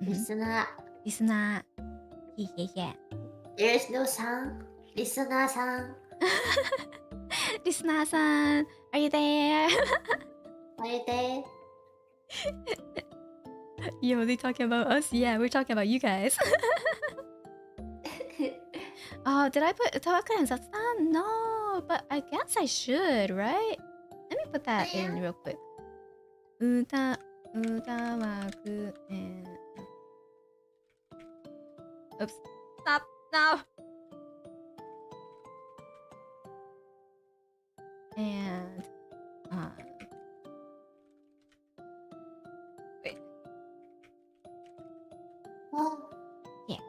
Listener. Listener. Yeah. There's no sound. Listener さん. Listener さん, are you there? Are you there? Yo, they talking about us? Yeah, we're talking about you guys. Oh, did I put Utawaku and Zatsudan? No, but I guess I should, right? Let me put that in real quick. Utawaku and... Oops. Stop. No. And... wait. Oh. Yeah.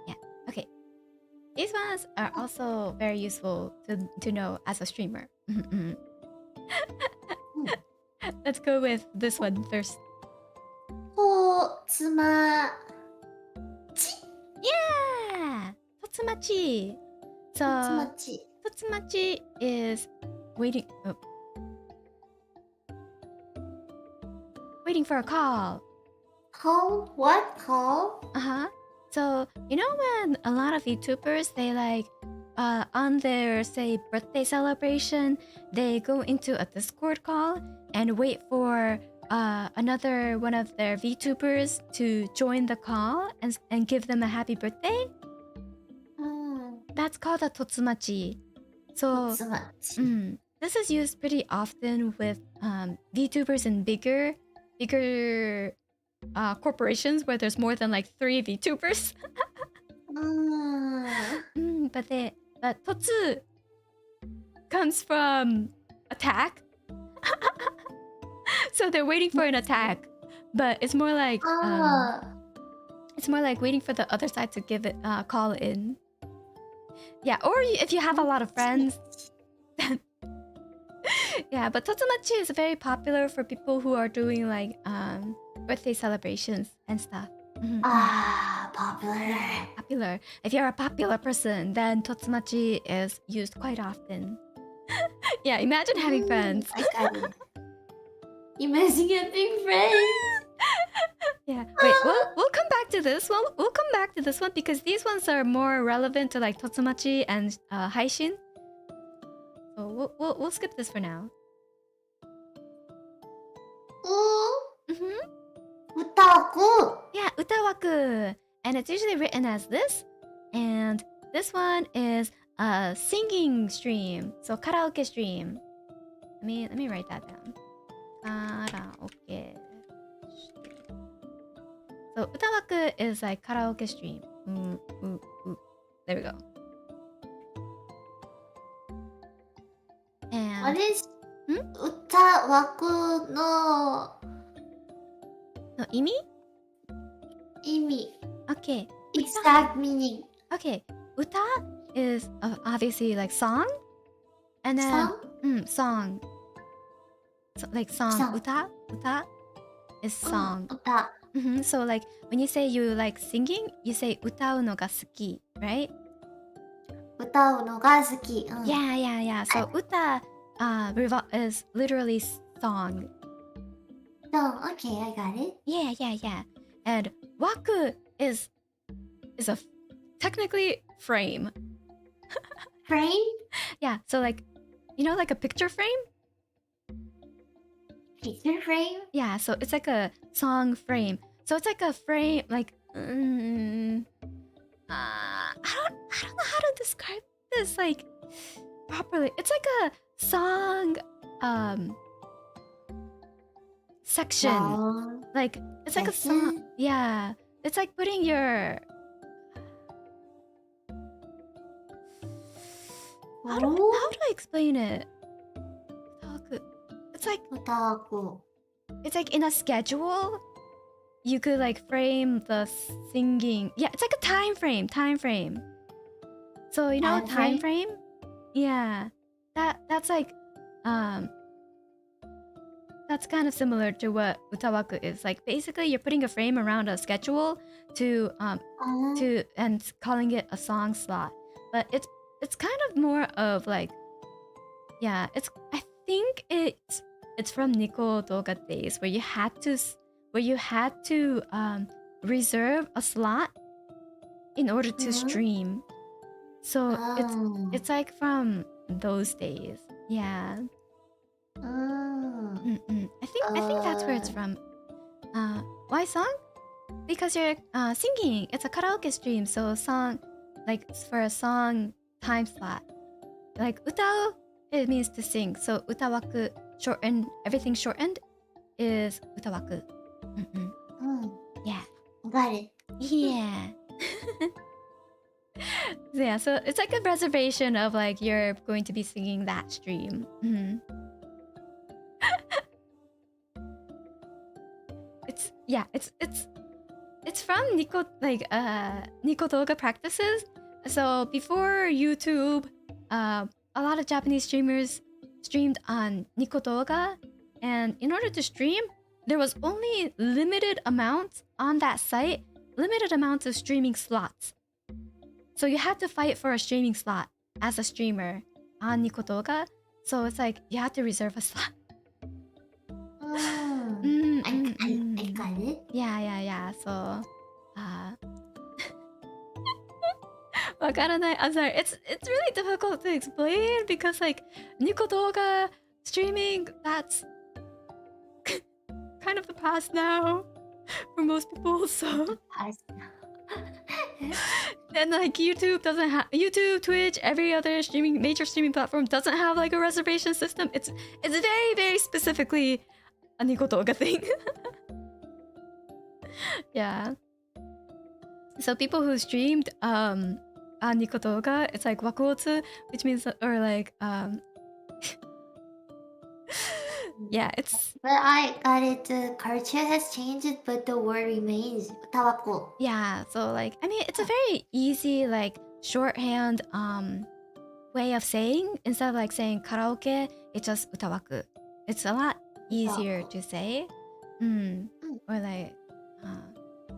Okay. These ones are also very useful to know as a streamer. Let's go with this one first. とつま Yeah! Totsumachi. So, つまち Totsumachi is waiting for a call. Call? What? Call? So, you know when a lot of YouTubers, they like, on their, say, birthday celebration, they go into a Discord call and wait for another one of their VTubers to join the call and give them a happy birthday? That's called a totsumachi. So, つまち this is used pretty often with VTubers in bigger corporations where there's more than like 3 VTubers. But totsu comes from attack. So they're waiting for an attack, but it's more like waiting for the other side to give it call in. Yeah, or if you have a lot of friends. Yeah, but totsumachi is very popular for people who are doing like birthday celebrations and stuff. Popular. If you're a popular person, then totsumachi is used quite often. Yeah, imagine having friends. I got it. Imagine having friends. Yeah. Wait, we'll come back to this. We'll come back to this one because these ones are more relevant to like totsumachi and haishin. So we'll skip this for now. Utawaku. Yeah, utawaku. And it's usually written as this. And this one is a singing stream. So karaoke stream. Let me write that down. Karaoke. So utawaku is like karaoke stream. There we go. And What is Utawaku no の意味? 意味? Okay. Exact meaning. Okay. Uta is obviously like song. And then song. So, like song. Uta is song. Uta. So like when you say you like singing, you say 歌うのが好き, right? 歌うのが好き. Yeah. So uta is literally song. Oh, okay, I got it. Yeah. And waku is a technically frame. Frame? Yeah, so like, you know, like a picture frame? Picture frame? Yeah, so it's like a song frame. So it's like a frame, like, I don't know how to describe this like properly. It's like a song section. Long Like it's like a song. section? Yeah, it's like putting your how do I explain it? It's like Otaku. it's like in a schedule. You could like frame the singing. Yeah, it's like a time frame. So you know time frame? Yeah. That's like that's kind of similar to what utawaku is. Like basically you're putting a frame around a schedule to and calling it a song slot. But it's kind of more of like, yeah, I think it's from Nico Doga days where you had to reserve a slot in order to stream. So it's like from those days. Yeah. I think that's where it's from. Why song? Because you're singing. It's a karaoke stream, so song, like for a song time slot. Like utao, it means to sing. So utawaku, shortened, everything shortened is utawaku. Yeah. Got it. Yeah. Yeah, so it's like a reservation of like you're going to be singing that stream. It's from Nico, like Nico Doga practices. So before YouTube, a lot of Japanese streamers streamed on Nico Doga, and in order to stream, there was only limited amounts on that site, limited amounts of streaming slots. So you had to fight for a streaming slot as a streamer on Nico Doga. So it's like you have to reserve a slot. I got it. Yeah. So, wakaranai. I'm sorry. It's really difficult to explain because like Nico Doga streaming, that's kind of the past now for most people. So. And like YouTube doesn't have Twitch, every other major streaming platform doesn't have like a reservation system. It's very, very specifically a Nico Doga thing. Yeah. So people who streamed on Nico Doga, it's like wakuotsu, which means or like yeah, it's. But I got it. The culture has changed, but the word remains. Utawaku. Yeah, so like I mean, it's a very easy like shorthand way of saying. Instead of like saying karaoke, it's just utawaku. It's a lot easier to say. Or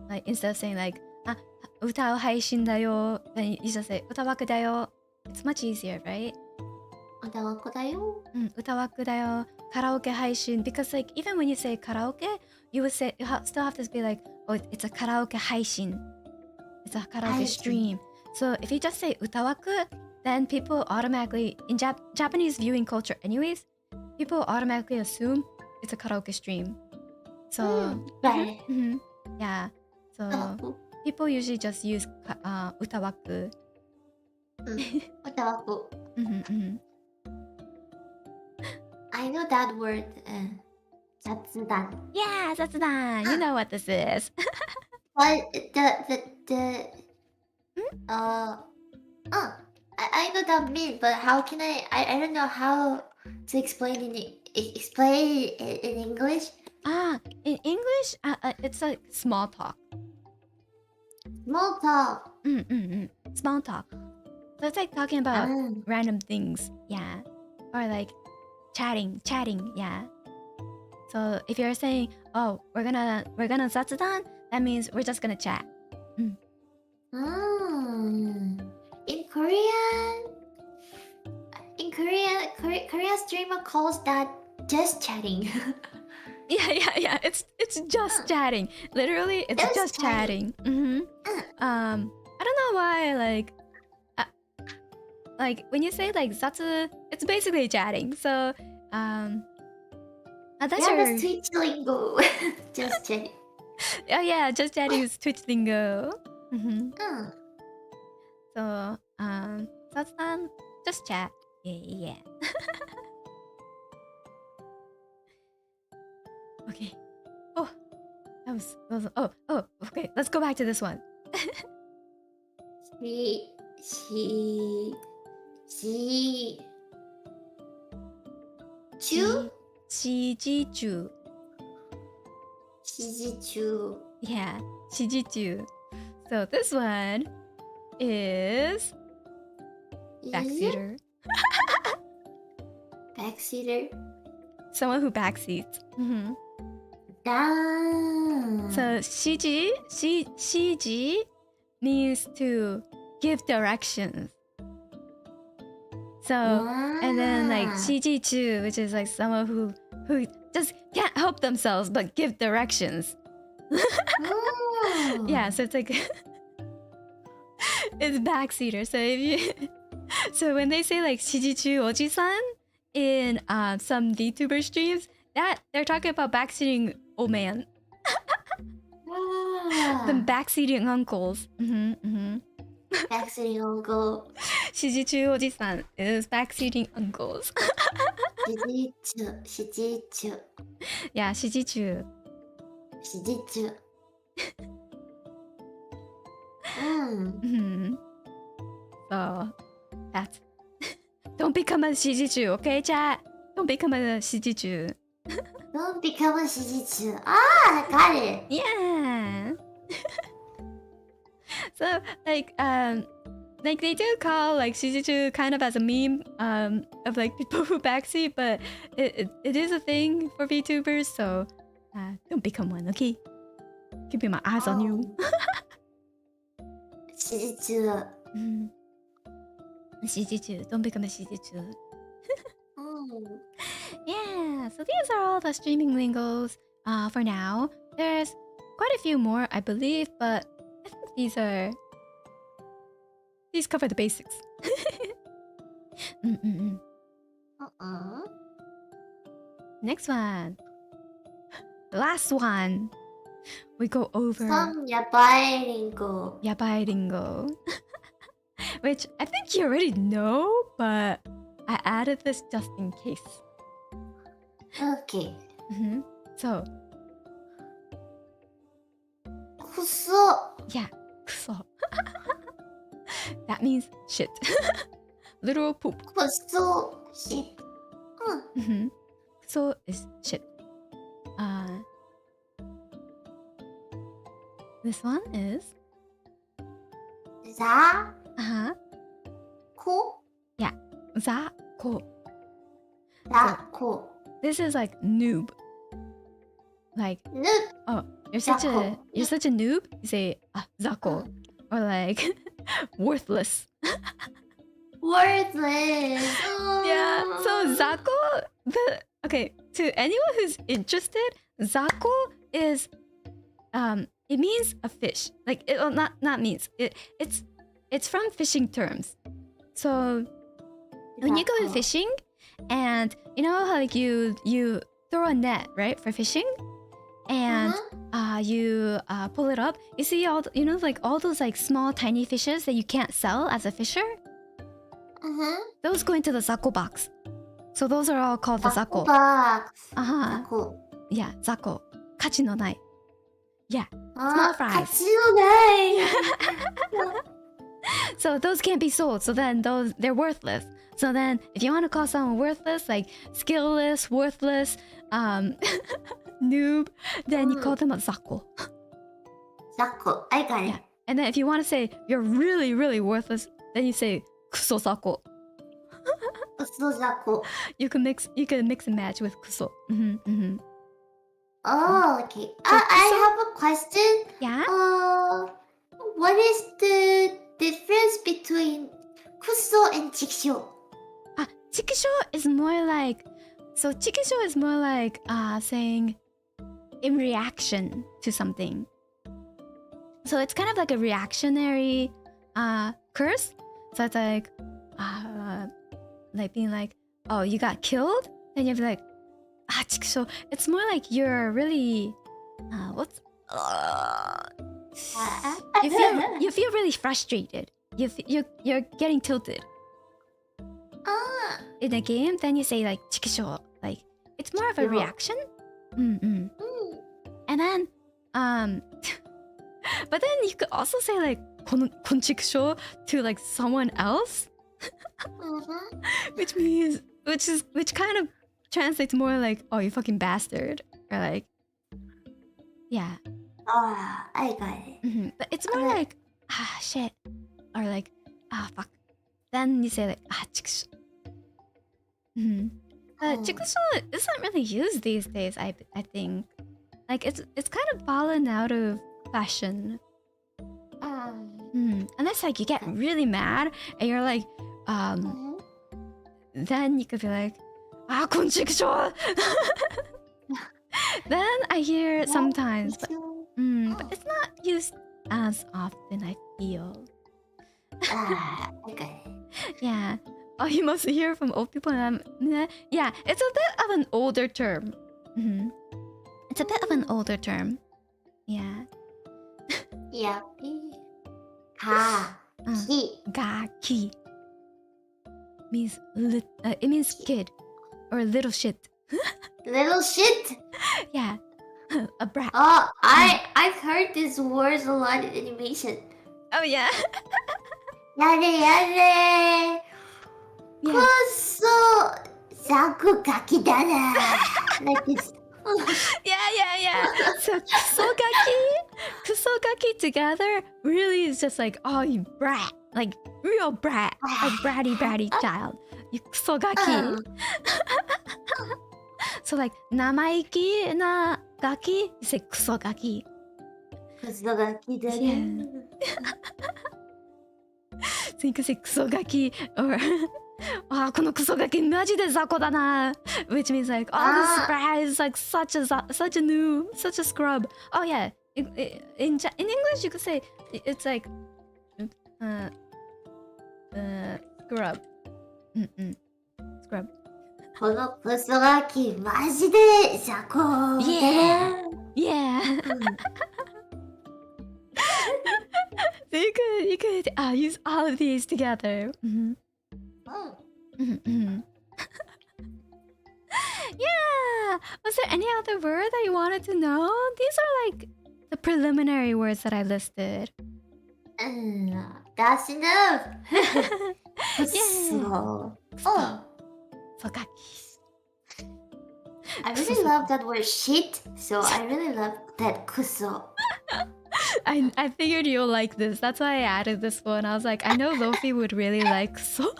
like instead of saying like utao haishin da yo, then you just say utawaku da yo. It's much easier, right? Utawaku da yo. Utawaku da yo. Karaoke haishin, because like even when you say karaoke, you would say still have to be like, oh, it's a karaoke haishin. It's a karaoke stream. So if you just say utawaku, then people automatically in Japanese viewing culture, anyways, people automatically assume it's a karaoke stream. So yeah, so people usually just use utawaku. Utawaku. I know that word. Satsudan. Yeah, satsudan. You know what this is. But I know that mean, but how can I don't know how to explain in English. In English, it's like small talk. Small talk. Small talk. So it's like talking about random things, yeah, or like chatting, yeah. So if you're saying, oh, we're gonna satsudan, that means we're just gonna chat. In Korean streamer calls that just chatting. Yeah. It's just chatting. Literally, it's just chatting. I don't know why, like when you say like zatsu, it's basically chatting. So that's Yeah, your... that's Twitch lingo. Just chatting. Oh yeah, just chatting is Twitch lingo. So zatsudan, just chat. Yeah. Okay. Oh, that was okay. Let's go back to this one. Chu? Shijichu. Shijichu. Yeah, shijichu. So this one is backseater. Backseater. Someone who backseats. So shiji means to give directions. So and then like shijichu, which is like someone who just can't help themselves but give directions. Yeah, so it's like it's backseater. So if you so when they say like shijichu oji-san in some VTuber streams, that they're talking about backseating old man. The backseating uncles. Backseating uncle. Shijichu oji-san is backseating uncles. Shijichu. Yeah, shijichu. Shijichu. So that's don't become a shijichu, okay, chat? Don't become a shijichu. Don't become a shijichu. I got it. Yeah. So like they do call like shijichu kind of as a meme of like people who backseat, but it is a thing for VTubers, so don't become one, okay? Keeping my eyes on you. Shijichu. Shijichu, don't become a shijichu. Yeah, so these are all the streaming lingos for now. There's quite a few more, I believe, but I think these cover the basics. Next one. The last one. We go over Some yabai lingo. Yabai Ringo. Which I think you already know, but I added this just in case. Okay. So, Kuso. yeah, kuso. That means shit. Literal poop. Kuso. Shit. Kuso is shit. This one is Za. Ko. Yeah, za ko. Za. Ko. This is like noob. Like, Noob. oh, you're such a noob. You say zako, or like worthless. Worthless. Yeah. So zako. Okay. To anyone who's interested, zako is it means a fish. Like it, well, not means it. It's from fishing terms. So when you go fishing, and you know how like you throw a net, right, for fishing, and you pull it up. You see all like all those like small tiny fishes that you can't sell as a fisher. Those go into the zako box. So those are all called the zako. Zako. Yeah, zako. Kachi no nai. Yeah, small fries. Kachi no nai. So those can't be sold. So then they're worthless. So then if you want to call someone worthless, like skillless, worthless, noob, then you call them a zako. Zako. I got it. Yeah. And then if you want to say you're really, really worthless, then you say kuso zako. Kuso zako. You can mix and match with kuso. Oh, okay. I have a question. Yeah? What is the difference between kuso and chikisho? Chikisho is more like... So chikisho is more like saying in reaction to something. So it's kind of like a reactionary curse. So it's like... like being like, oh, you got killed, then you'll be like, ah, so it's more like you're really, what's, you feel really frustrated. You're getting tilted in a game. Then you say like chikisho, like it's more of a reaction. And then but then you could also say like kon chikisho to like someone else, which kind of translates more like, oh, you fucking bastard, or like, yeah. I got it. But it's more like, ah, shit, or like, ah, fuck. Then you say like, ah, chikusho. Chikusho isn't really used these days. I think, like it's kind of fallen out of fashion. Unless like you get really mad and you're like, then you could be like, ah, kon chikusho. Then I hear sometimes, but it's not used as often, I feel. Okay. Yeah. Oh, you must hear from old people. Yeah, it's a bit of an older term. It's a bit of an older term. Yeah. Yeah. Ka. Ki. Ga ki means it means kid or little shit. Little shit. Yeah. A brat. Oh, I've heard these words a lot in animation. Oh yeah. Yare. Yeah. Kuso zaku kaki dana. Like this. Yeah. So kusogaki together really is just like, oh, you brat, like real brat, like bratty child. You kusogaki. So like namaiki na gaki, you say kusogaki. Kusogaki dana. Yeah. So you can say kusogaki or ah, このクソガキマジで雑魚だな, which means like, oh, this brat is like such a noob, such a scrub. Oh yeah, in English you could say it's like scrub. Scrub. このクソガキマジで雑魚だな。Yeah. So you could use all of these together. Yeah. Was there any other word that you wanted to know? These are like the preliminary words that I listed. That's enough. Yeah. Sogaki. I really love that word shit, so I really love that kuso. I figured you'll like this. That's why I added this one. I was like, I know Lofi would really like so.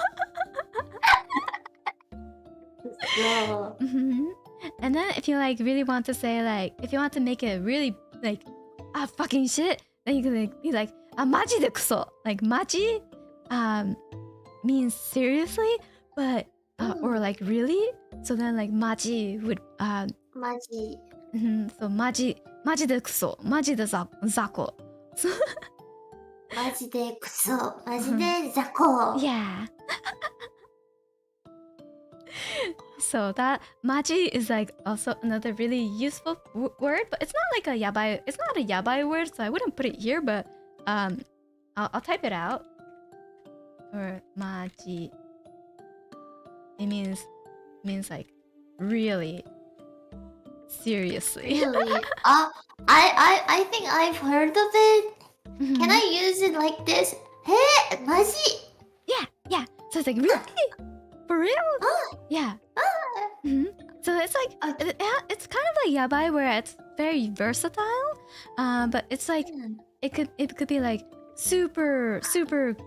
And then if you like really want to say like, if you want to make it really like, ah, fucking shit, then you can like, be like, ah, maji de kuso. Like maji means seriously, but or like really. So then like maji would Maji. So maji de kuso, maji de zako. Maji de kuso. Maji de zako. Yeah. So that maji is like also another really useful word, but it's not like a yabai. It's not a yabai word, so I wouldn't put it here. But I'll type it out. Or maji. It means like really, seriously. Really? I think I've heard of it. Can I use it like this? Hey, maji. Yeah. So it's like really, for real. Yeah. So it's like it's kind of like yabai where it's very versatile. But it's like it could be like super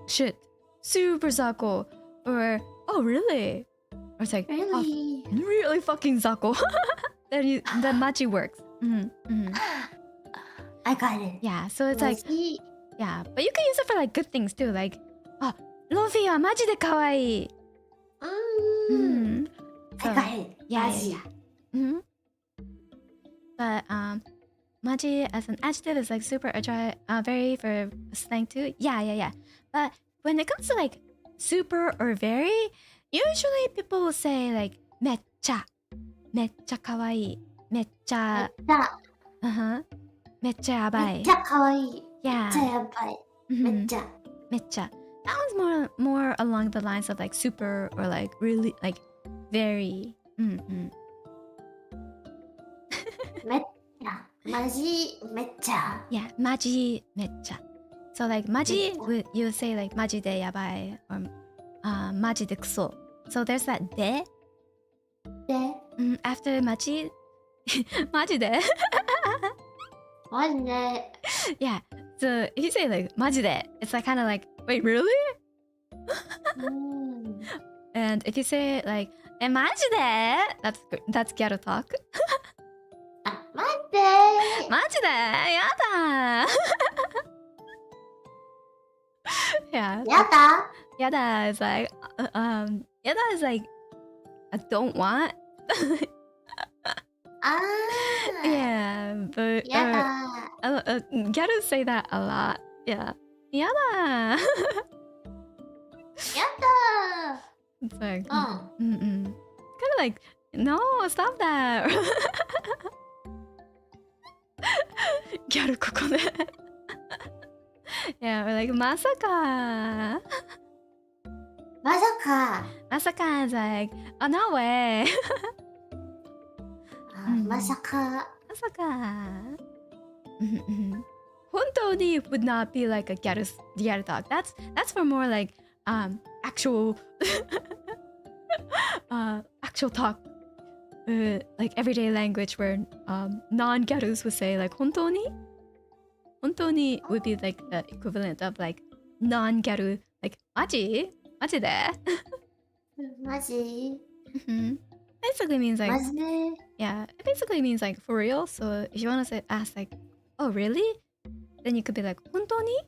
shit, super zako, or oh really, or it's like Really? oh, really fucking zako. Then machi works. I got it. Yeah, so it's like Maji. yeah, but you can use it for like good things too, like oh, Lofi wa maji de kawaii. I got it. Yeah. Maji. But maji as an adjective is like super very for slang too. Yeah. But when it comes to like super or very, Usually people will say like めっちゃ可愛いめっちゃめっちゃやばいめっちゃ可愛い。めっ Yeah. ちゃやばい。めっちゃ。めっちゃ That one's more along the lines of like super or like really like very めっちゃ。マジめっちゃ。Yeah, マジめっちゃ So like マジ you say like マジでやばい or マジでクソ So there's that でで、after マジマジでマジで。Yeah, so if you say like マジで it's like kind of like wait really? And if you say like マジで that's ghetto talk あ、待って。マジでやだYeah. やだ Yada is like Yada is like I don't want あー。Yeah, but やだ。Ghettos say that a lot. Yeah. Yada. やだ。 It's like うん。kind of like no, stop that. Ghetto kokone. Yeah, we're like まさかまさか。まさか is like oh no way. まさか。まさか本当に would not be like a ghetto talk. That's for more like actual actual talk, like everyday language where non-ghettos would say like 本当にwould be like the equivalent of like non-ghetto like マジでマジ basically means like マジで yeah, it basically means like for real. So if you want to ask like oh really, then you could be like 本当に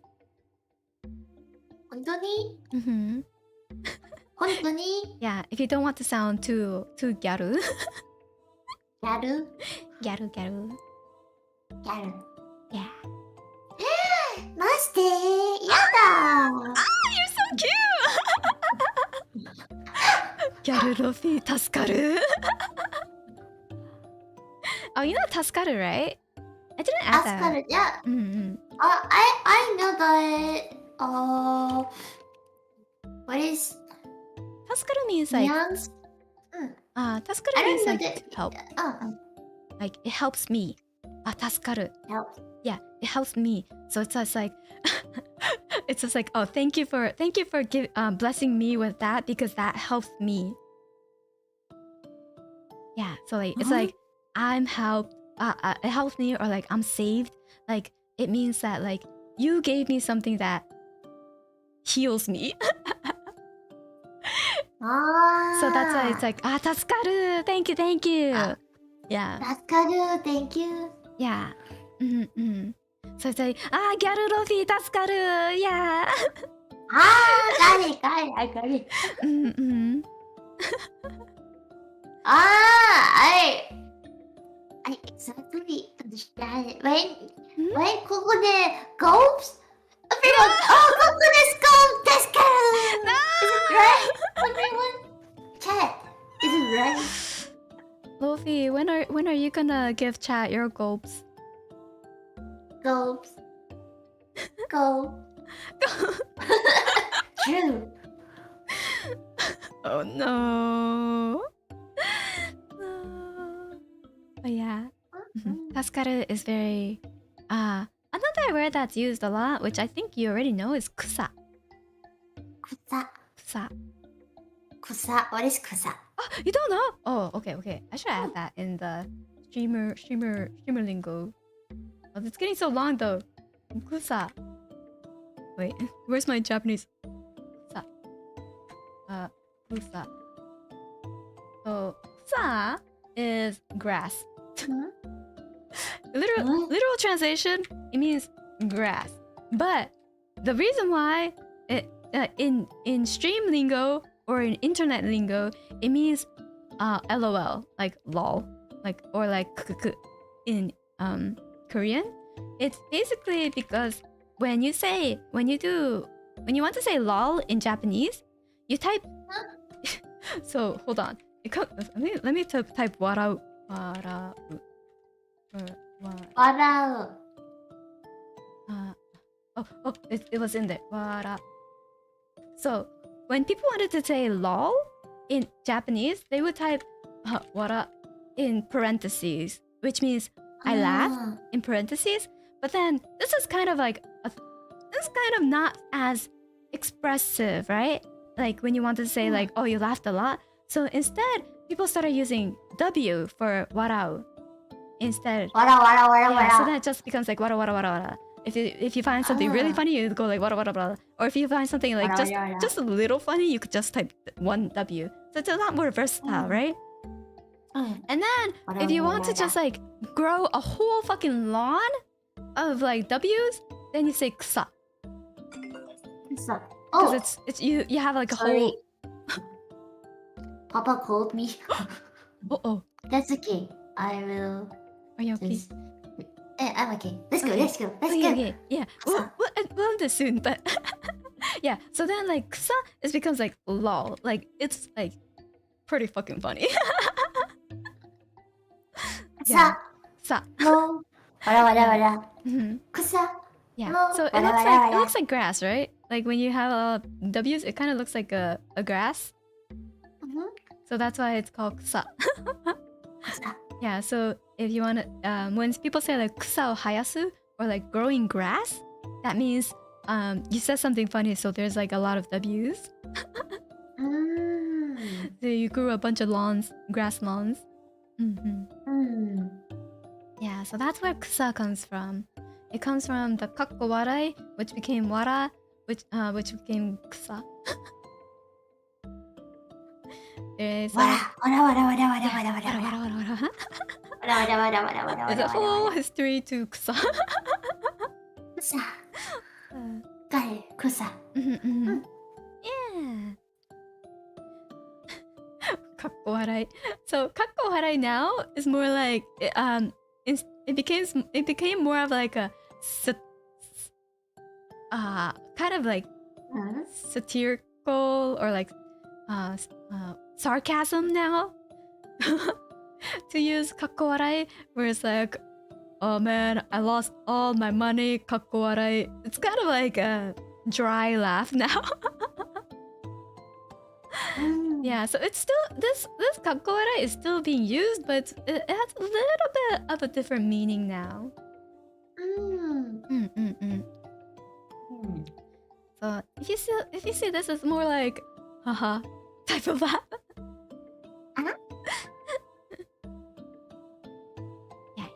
本当に 本当に Yeah, if you don't want to sound too gyaru. やる Gyaru. やる Yeah. マジでやだ You're so cute! Gyaru Lofi 助かる Oh, you know 助かる, right? I didn't ask 助か that. るじゃ I know that what is 助かる means like nuance? 助かる I means don't know like that to help. Like it helps me. 助かる help. Yeah, it helps me. So it's just like it's just like oh thank you for blessing me with that because that helps me. Yeah, so like it's like I'm helped. It helps me or like I'm saved. Like it means that like you gave me something that heals me. So that's why it's like 助かる Thank you. Yeah. 助かる Thank you. Yeah. So it's like ギャルロフィ助かる Yeah. I got it. I exactly understand it. When Kokone gulps, everyone, Kokone's gulp, that's good. No! Is it right? Everyone, chat, is it right? Lofi, when are you gonna give chat your gulps? Gulps. Gulp. True. Oh no. But yeah. Tasukaru is very another word that's used a lot, which I think you already know, is kusa. Kusa. Kusa. Kusa. What is kusa? Oh, you don't know? Oh, okay. I should add that in the streamer lingo. Oh, it's getting so long though. Kusa. Wait, where's my Japanese? Kusa. Kusa. So kusa is grass. Literal translation, it means grass. But the reason why it in stream lingo or in internet lingo, it means LOL, like lol, like or like kukuku in Korean. It's basically because when you want to say lol in Japanese, you type So hold on. Let me type warau. Warau. Warau. It was in there. Wara. So when people wanted to say lol in Japanese, they would type wara in parentheses, which means I laugh in parentheses. But then this is kind of like this is kind of not as expressive, right? Like when you want to say like, oh, you laughed a lot. So instead, people started using W for warau instead. Wara, wara, wara, Yeah, wara. so that just becomes like wara wara wara wara. If you find something really funny, you go like wara wara wara. Or if you find something like just a little funny, you could just type one W. So it's a lot more versatile, right? And then if you want to just like grow a whole fucking lawn of like W's, then you say kusa. Because it's you have like a whole. Papa called me. Oh. That's okay. I will. Are you okay? I'm okay. Let's go. Okay. Yeah. We'll end this soon, but yeah. So then like kusa, it becomes like lol. Like it's like pretty fucking funny. Yeah. Sa. No. Wara, wara, wara. Kusa. Yeah. No. So it looks like grass, right? Like when you have a lot of W's, it kind of looks like a grass. So that's why it's called kusa. Yeah, so if you want to, when people say like kusa o hayasu or like growing grass, that means you said something funny, so there's like a lot of W's. So you grew a bunch of lawns, grass lawns. Yeah, so that's where kusa comes from. It comes from the kakko warai, which became wara, which became kusa. There's Wara, wara, wara, wara, wara, wara, wara, wara, wara, wara, wara. wara, wara, wara, wara, wara, There's a wara, whole wara. history to kusa. Kusa. Got it. Kusa. Yeah. Kakko warai. So kakko warai now is more like it became more of like a kind of like satirical or like sarcasm now. To use kakko warai, where it's like, oh man, I lost all my money, kakko warai. It's kind of like a dry laugh now. Yeah, so it's still this kakko warai is still being used, but it has a little bit of a different meaning now. So if you see this, it's more like haha type of laugh. Yeah.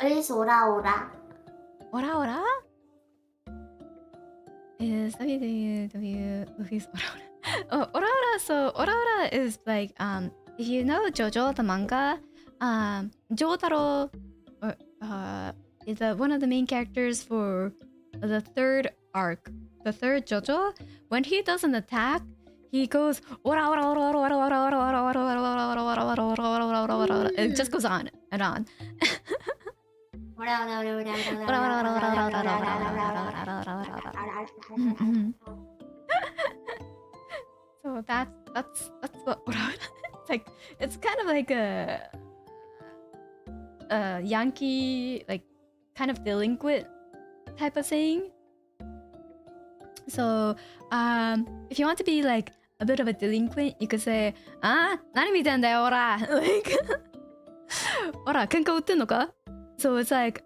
What is ora ora? Ora ora is Luffy's ora ora. Oh, ora ora. So ora ora is like if you know JoJo the manga, Jotaro is one of the main characters for the third arc, the third JoJo. When he does an attack, he goes ora ora ora ora ora ora ora ora ora ora ora ora ora ora ora ora. It just goes on and on. So that's what it's like. It's kind of like a Yankee, like kind of delinquent type of thing. So if you want to be like a bit of a delinquent, you could say, "何見てんだよ、オラ!" Like, "オラ、喧嘩売ってんのか?" So it's like,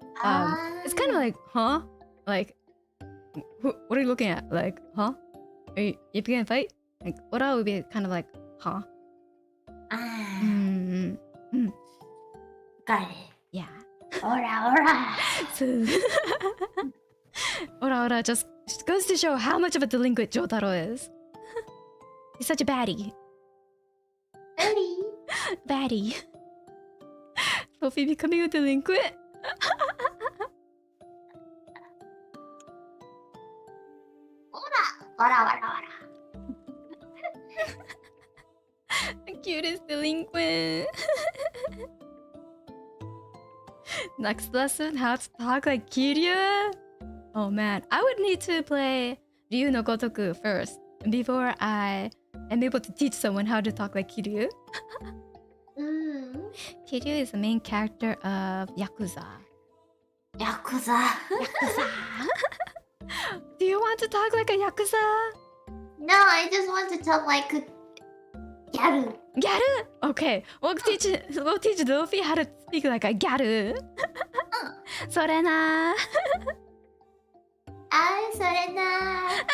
it's kind of like, huh? Like, what are you looking at? Like, huh? Are you picking a fight? Like, ora would be kind of like, huh? Got it. Yeah. Ora ora. So, ora ora just goes to show how much of a delinquent Jotaro is. He's such a baddie. Baddie. Lofi becoming a delinquent. Ora ora ora. The cutest delinquent. Next lesson, how to talk like Kiryu. Oh man, I would need to play Ryu no Gotoku first before I am able to teach someone how to talk like Kiryu. Kiryu is the main character of Yakuza. Yakuza. Yakuza. Do you want to talk like a Yakuza? No, I just want to talk like a gyaru. Gyaru? Okay, we'll teach Luffy how to speak like a gyaru. それな. Sorena.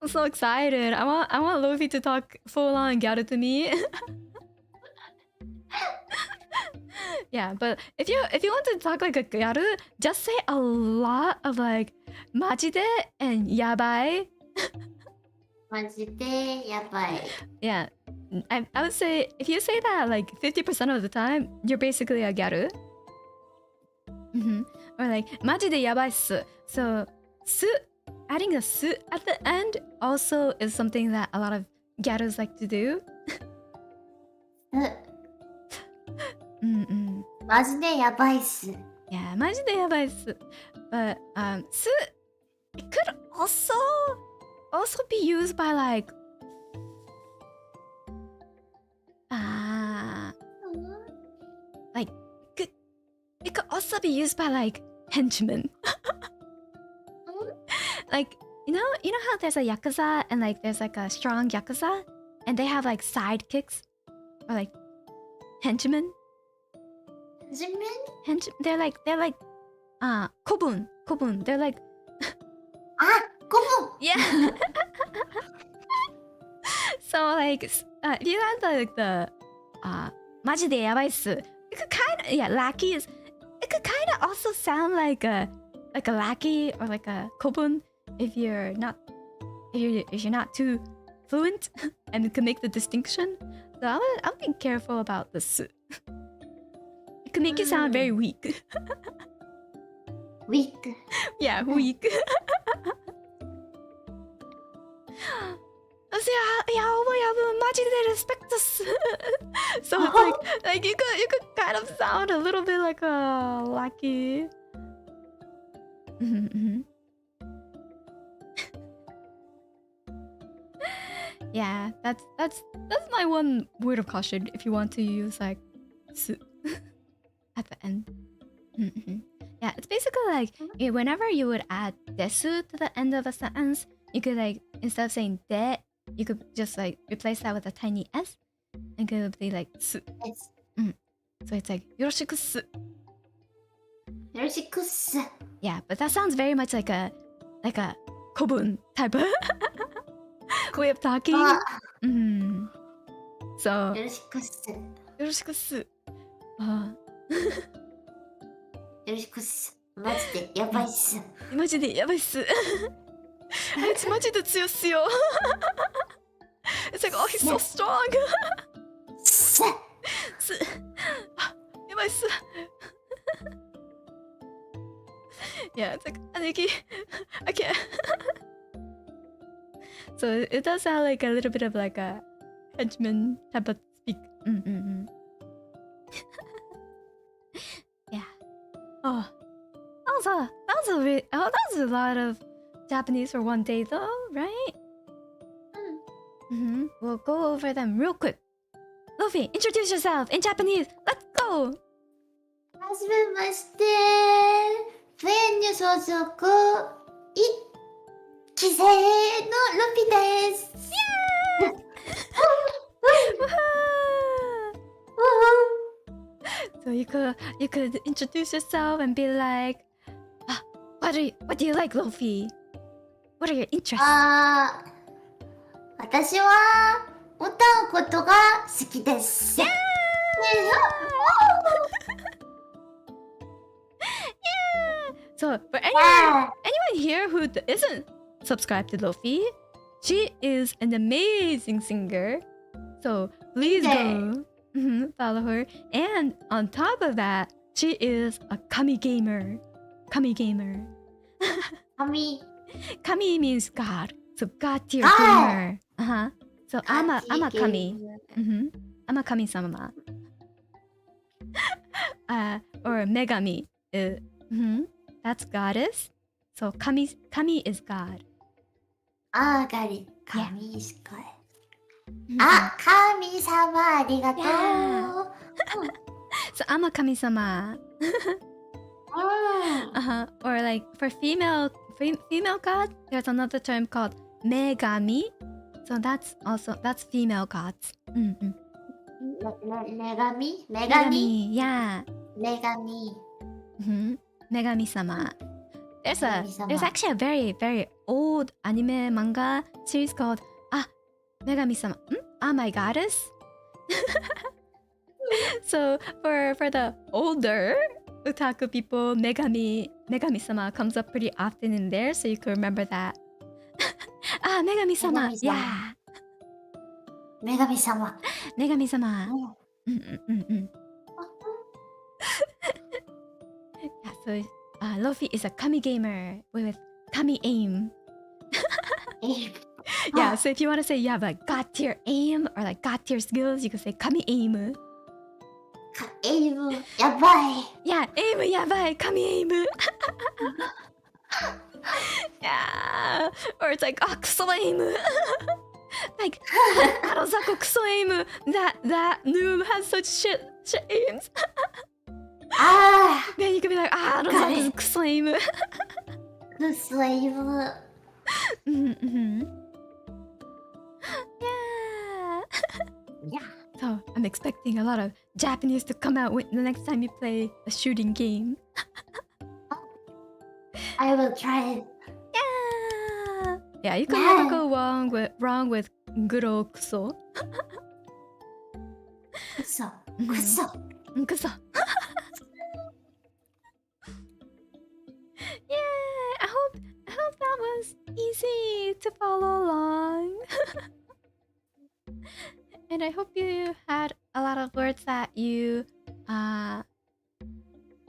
I'm so excited. I want Luffy to talk full on gyaru to me. Yeah, but if you want to talk like a gyaru, just say a lot of like majide and yabai. Majide yabai. Yeah, I would say if you say that like 50% of the time, you're basically a gyaru. Or like majide yabai su. So su, adding a su at the end also is something that a lot of gyarus like to do. Majide yabai su. Yeah, majide yabai su. But su, it could also be used by like like it could also be used by like henchmen. Like you know how there's a yakuza and like there's like a strong yakuza and they have like sidekicks or like henchmen. They're like kobun. They're like kobun. Yeah. So like if you had like the majide yabai su, it could kind of lackeys. It could kind of also sound like a lackey or like a kobun if you're not too fluent and can make the distinction. So I would be careful about the su. It could make it sound very weak. Weak. Yeah, weak. So it's like you could kind of sound a little bit like a lackey. Yeah, that's my one word of caution if you want to use like su at the end. Yeah, it's basically like whenever you would add desu to the end of a sentence, you could like instead of saying de, you could just like replace that with a tiny s and it could be like su. Yes. So it's like yoroshiku su. Yoroshiku su. Yeah, but that sounds very much like a kobun type of way of talking. So Yoroshiku su. yoroshiku su. よろしくっす。マジでやばいっす。マジでやばいっす。あいつマジで強いっすよ。It's like, oh, he's so strong. す。やばいっす。Yeah, it's like, I can't. So it does sound like a little bit of like a henchman type of speak. Yeah. Oh, that was a lot of Japanese for one day though, right? We'll go over them real quick. Lofi, introduce yourself in Japanese. Let's go. はじめまして。V&U 所属1期生のルピです。So you could introduce yourself and be like, what do you like, Lofi? What are your interests? 私は歌うことが好きです。Yeah! So for anyone here who isn't subscribed to Lofi, she is an amazing singer. So please go follow her. And on top of that, she is a kami gamer. Kami gamer. Kami means God. So God tier gamer. So I'm a kami. I'm a kami-sama. Or megami. That's goddess. So kami is God. Ah, got it. Yeah. Kami is good. Mhm. Ah, kami-sama, arigato. Yeah. So I'm a kami-sama. Or like for female gods, there's another term called megami. So that's female gods. Megami? Yeah. Megami. Megami-sama. There's Megami-sama. actually a very, very old anime manga series called Megami-sama. My goddess. So for the older otaku people, Megami-sama comes up pretty often in there, so you can remember that. Megami-sama. Megami-sama. Yeah. Megami-sama. Megami-sama. Oh. Yeah, so Lofi is a kami gamer with kami aim. Yeah, so if you want to say you have like god tier aim or like god tier skills, you can say kami aim. Aim, yabai. Yeah, aim yabai, kami aim. Yeah, or it's like kuso aim. Like Arozako kuso aim. That noob has such shit aims. Then you can be like Arozako's kuso aim. Kuso aim. Yeah. So I'm expecting a lot of Japanese to come out the next time you play a shooting game. I will try it. Yeah. Yeah, you can never go wrong with good old kuso. Kuso. Kuso. Yeah, I hope that was easy to follow along. And I hope you had a lot of words that you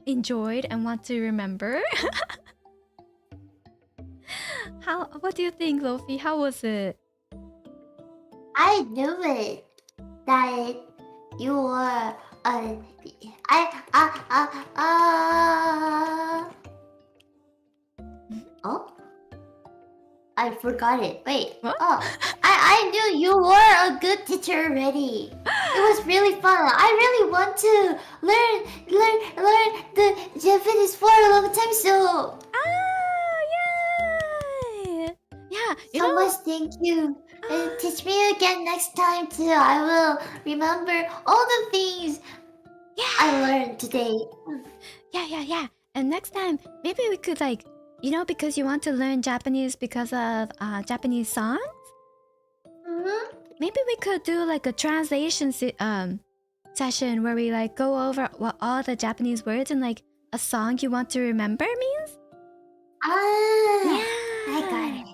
enjoyed and want to remember. What do you think, Lofi? How was it? I knew it. That you were Oh? I forgot it. Wait. What? Oh, I knew you were a good teacher already. It was really fun. I really want to learn the Japanese for a long time. So Yay! Yeah, so much thank you. And teach me again next time too. I will remember all the things I learned today. Yeah. And next time, maybe we could because you want to learn Japanese because of Japanese songs. Maybe we could do like a translation session where we like go over what all the Japanese words and like a song you want to remember means. I got it.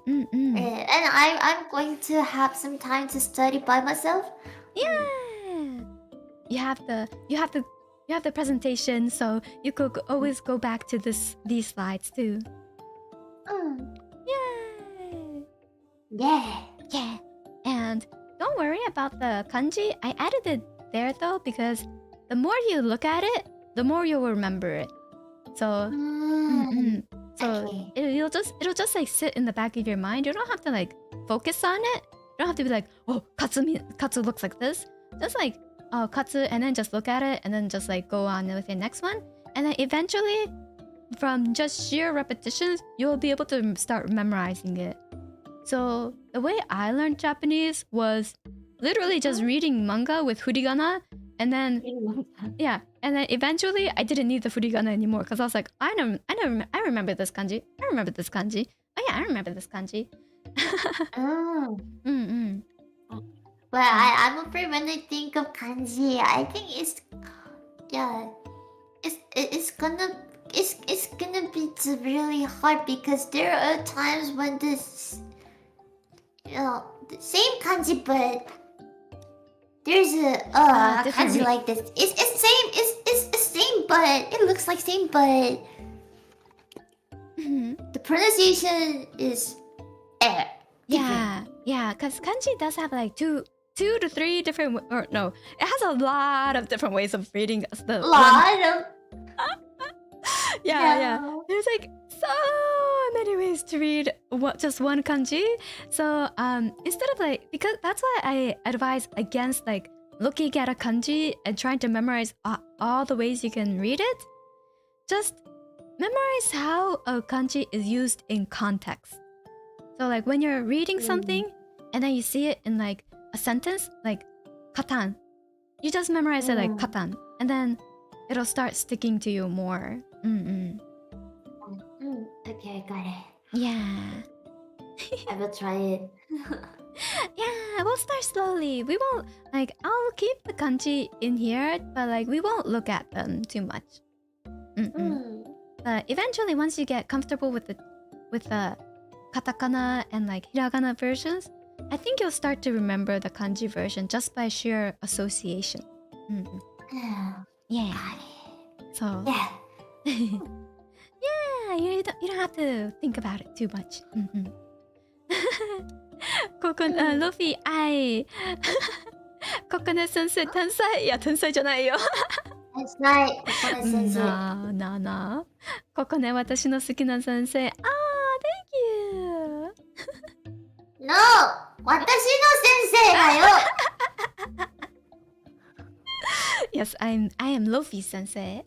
And I'm going to have some time to study by myself. Yeah. You have the presentation, so you could always go back to these slides too. Yay! Yeah. And don't worry about the kanji. I added it there though because the more you look at it, the more you'll remember it. So Okay. it'll just like sit in the back of your mind. You don't have to like focus on it. You don't have to be like, oh, katsu looks like this. Just like, oh, katsu, and then just look at it and then just like go on with your next one. And then eventually, from just sheer repetitions, you'll be able to start memorizing it. So the way I learned Japanese was literally just reading manga with furigana, and then and then eventually I didn't need the furigana anymore because I was like, I remember this kanji. I remember this kanji. Oh yeah, I remember this kanji. But I'm afraid when I think of kanji, I think it's gonna be really hard because there are times when this the same kanji, but there's a kanji like this. It's same, but it looks like same, but the pronunciation is different. Yeah, because kanji does have like two to three different, or no, it has a lot of different ways of reading the lot of yeah. There's like so many ways to read just one kanji. So instead of like, because that's why I advise against like looking at a kanji and trying to memorize all the ways you can read it. Just memorize how a kanji is used in context. So like when you're reading something and then you see it in like a sentence, like katan, you just memorize it like katan, and then it'll start sticking to you more. Okay, I got it. Yeah. I will try it. Yeah, we'll start slowly. We won't like, I'll keep the kanji in here, but like we won't look at them too much. But eventually, once you get comfortable with the katakana and like hiragana versions, I think you'll start to remember the kanji version just by sheer association. Yeah. So Yeah. yeah, you don't have to think about it too much. Kokone, Lofi, Kokone sensei, tensai. いや、天才じゃないよ。That's right. Kokone sensei. なあ。Kokone 私の好きな先生。Thank you. No! 私の先生だよ! Yes, I am Lofi sensei.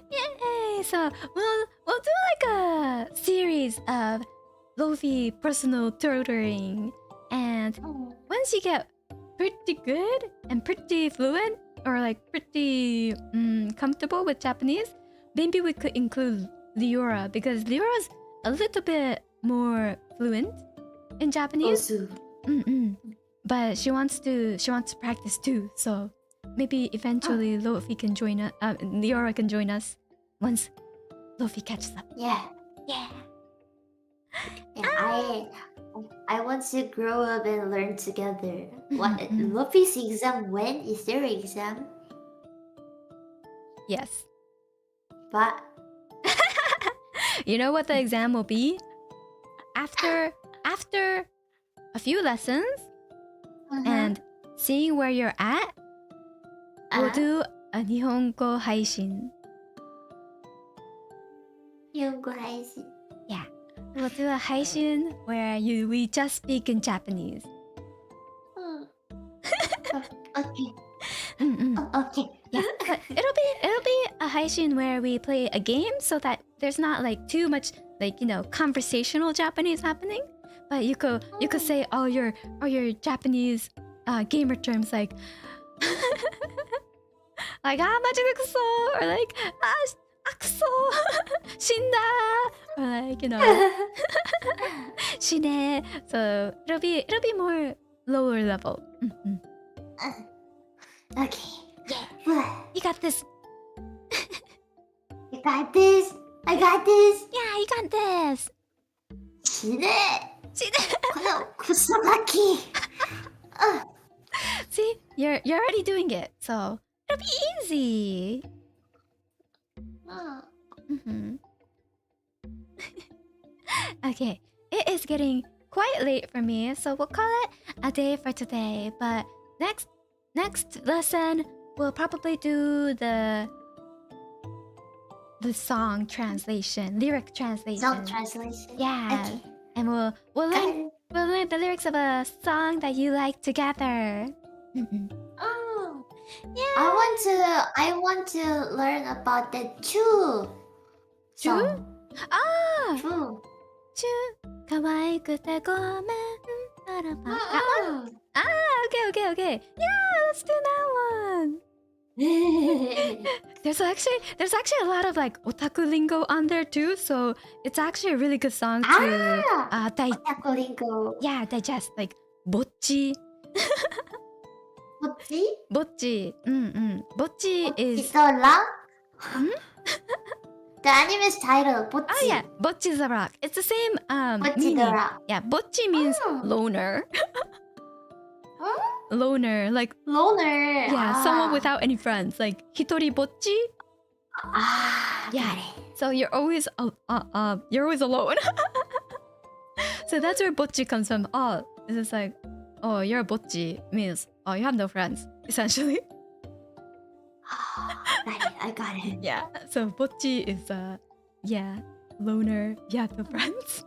Yay! So we'll do like a series of Lofi personal tutoring, and once you get pretty good and pretty fluent or like pretty comfortable with Japanese, maybe we could include Liora, because Liora's a little bit more fluent in Japanese. But she wants to practice too, so maybe eventually Lofi can join us. Liora can join us once Lofi catches up. Yeah. I want to grow up and learn together. What? Lofi's exam when? Is there an exam? Yes. But you know what the exam will be? After a few lessons and seeing where you're at, we'll do a Nihongo Haishin. Nihongo Haishin. Yeah. We'll do a Haishin where we just speak in Japanese. Okay. Okay. Yeah. But it'll be a Haishin where we play a game so that there's not like too much like, conversational Japanese happening. But you could say all your Japanese gamer terms like like maji kuso, or like kuso, shinda, or like shine. So it'll be more lower level. Okay. Yeah. You got this. You got this. I got this. Yeah, you got this. Shine. Kusabaki. See, you're already doing it, so it'll be easy. Okay, it is getting quite late for me, so we'll call it a day for today. But next lesson, we'll probably do the song translation, lyric translation. Song translation. Yeah. Okay. And we'll learn the lyrics of a song that you like together. Oh. Yeah. I want to learn about the Chu song. Chu. Chu. 可愛くてごめんならば. Okay. Yeah, let's do that one. There's actually a lot of like otaku lingo on there too, so it's actually a really good song to Otaku lingo. Yeah, digest, like bocchi. Bocchi? Bocchi. Bocchi is Rock? The anime's title, Bocchi. Oh yeah, Bocchi the Rock. It's the same Bocchi meaning. the Rock. Yeah, Bocchi means loner. Loner, like Loner. yeah, someone without any friends, like hitori bocchi. Yeah. Got it. So you're always alone. So that's where bocchi comes from. Oh, it's just like, oh, you're a bocchi means you have no friends, essentially. I got it. Yeah, so Bocchi is yeah, loner, yato friends.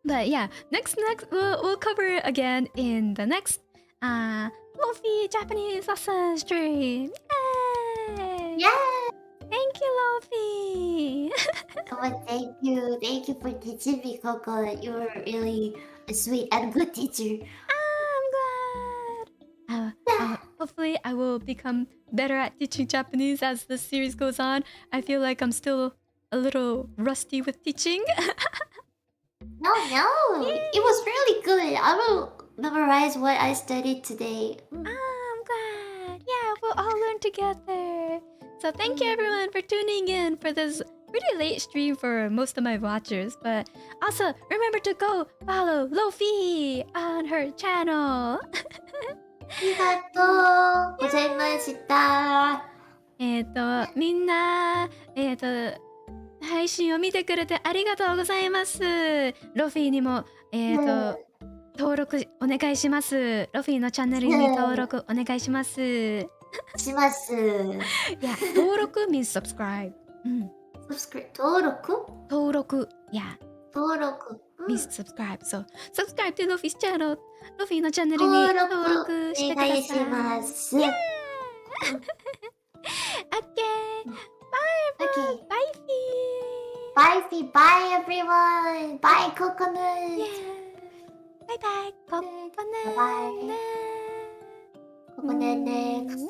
But yeah, next we'll cover it again in the next Lofi Japanese lesson stream. Yay! Yeah. Thank you, Lofi. Oh, thank you for teaching me, Coco. You were really a sweet and good teacher. I'm glad. Hopefully, I will become better at teaching Japanese as the series goes on. I feel like I'm still a little rusty with teaching. No, it was really good. I will memorize what I studied today. I'm glad. Yeah, we'll all learn together. So thank you everyone for tuning in for this pretty late stream for most of my watchers. But also remember to go follow Lofi on her channel. ありがとうございました。みんな、配信を見てくれてありがとうございます。ロフィーにも、登録お願いします。ロフィーのチャンネルに登録お願いします。します。Yeah, 登録 means subscribe. 登録登録 Yeah. 登録 means subscribe. So, subscribe to Lofi's channel. ロフィーのチャンネルに登録してください。お願いします。Yeah! Okay. Bye, Okay. bye, Bye, bye everyone. Bye, Kokone. Yeah. Bye, bye, Kokone. Bye. Kokone next.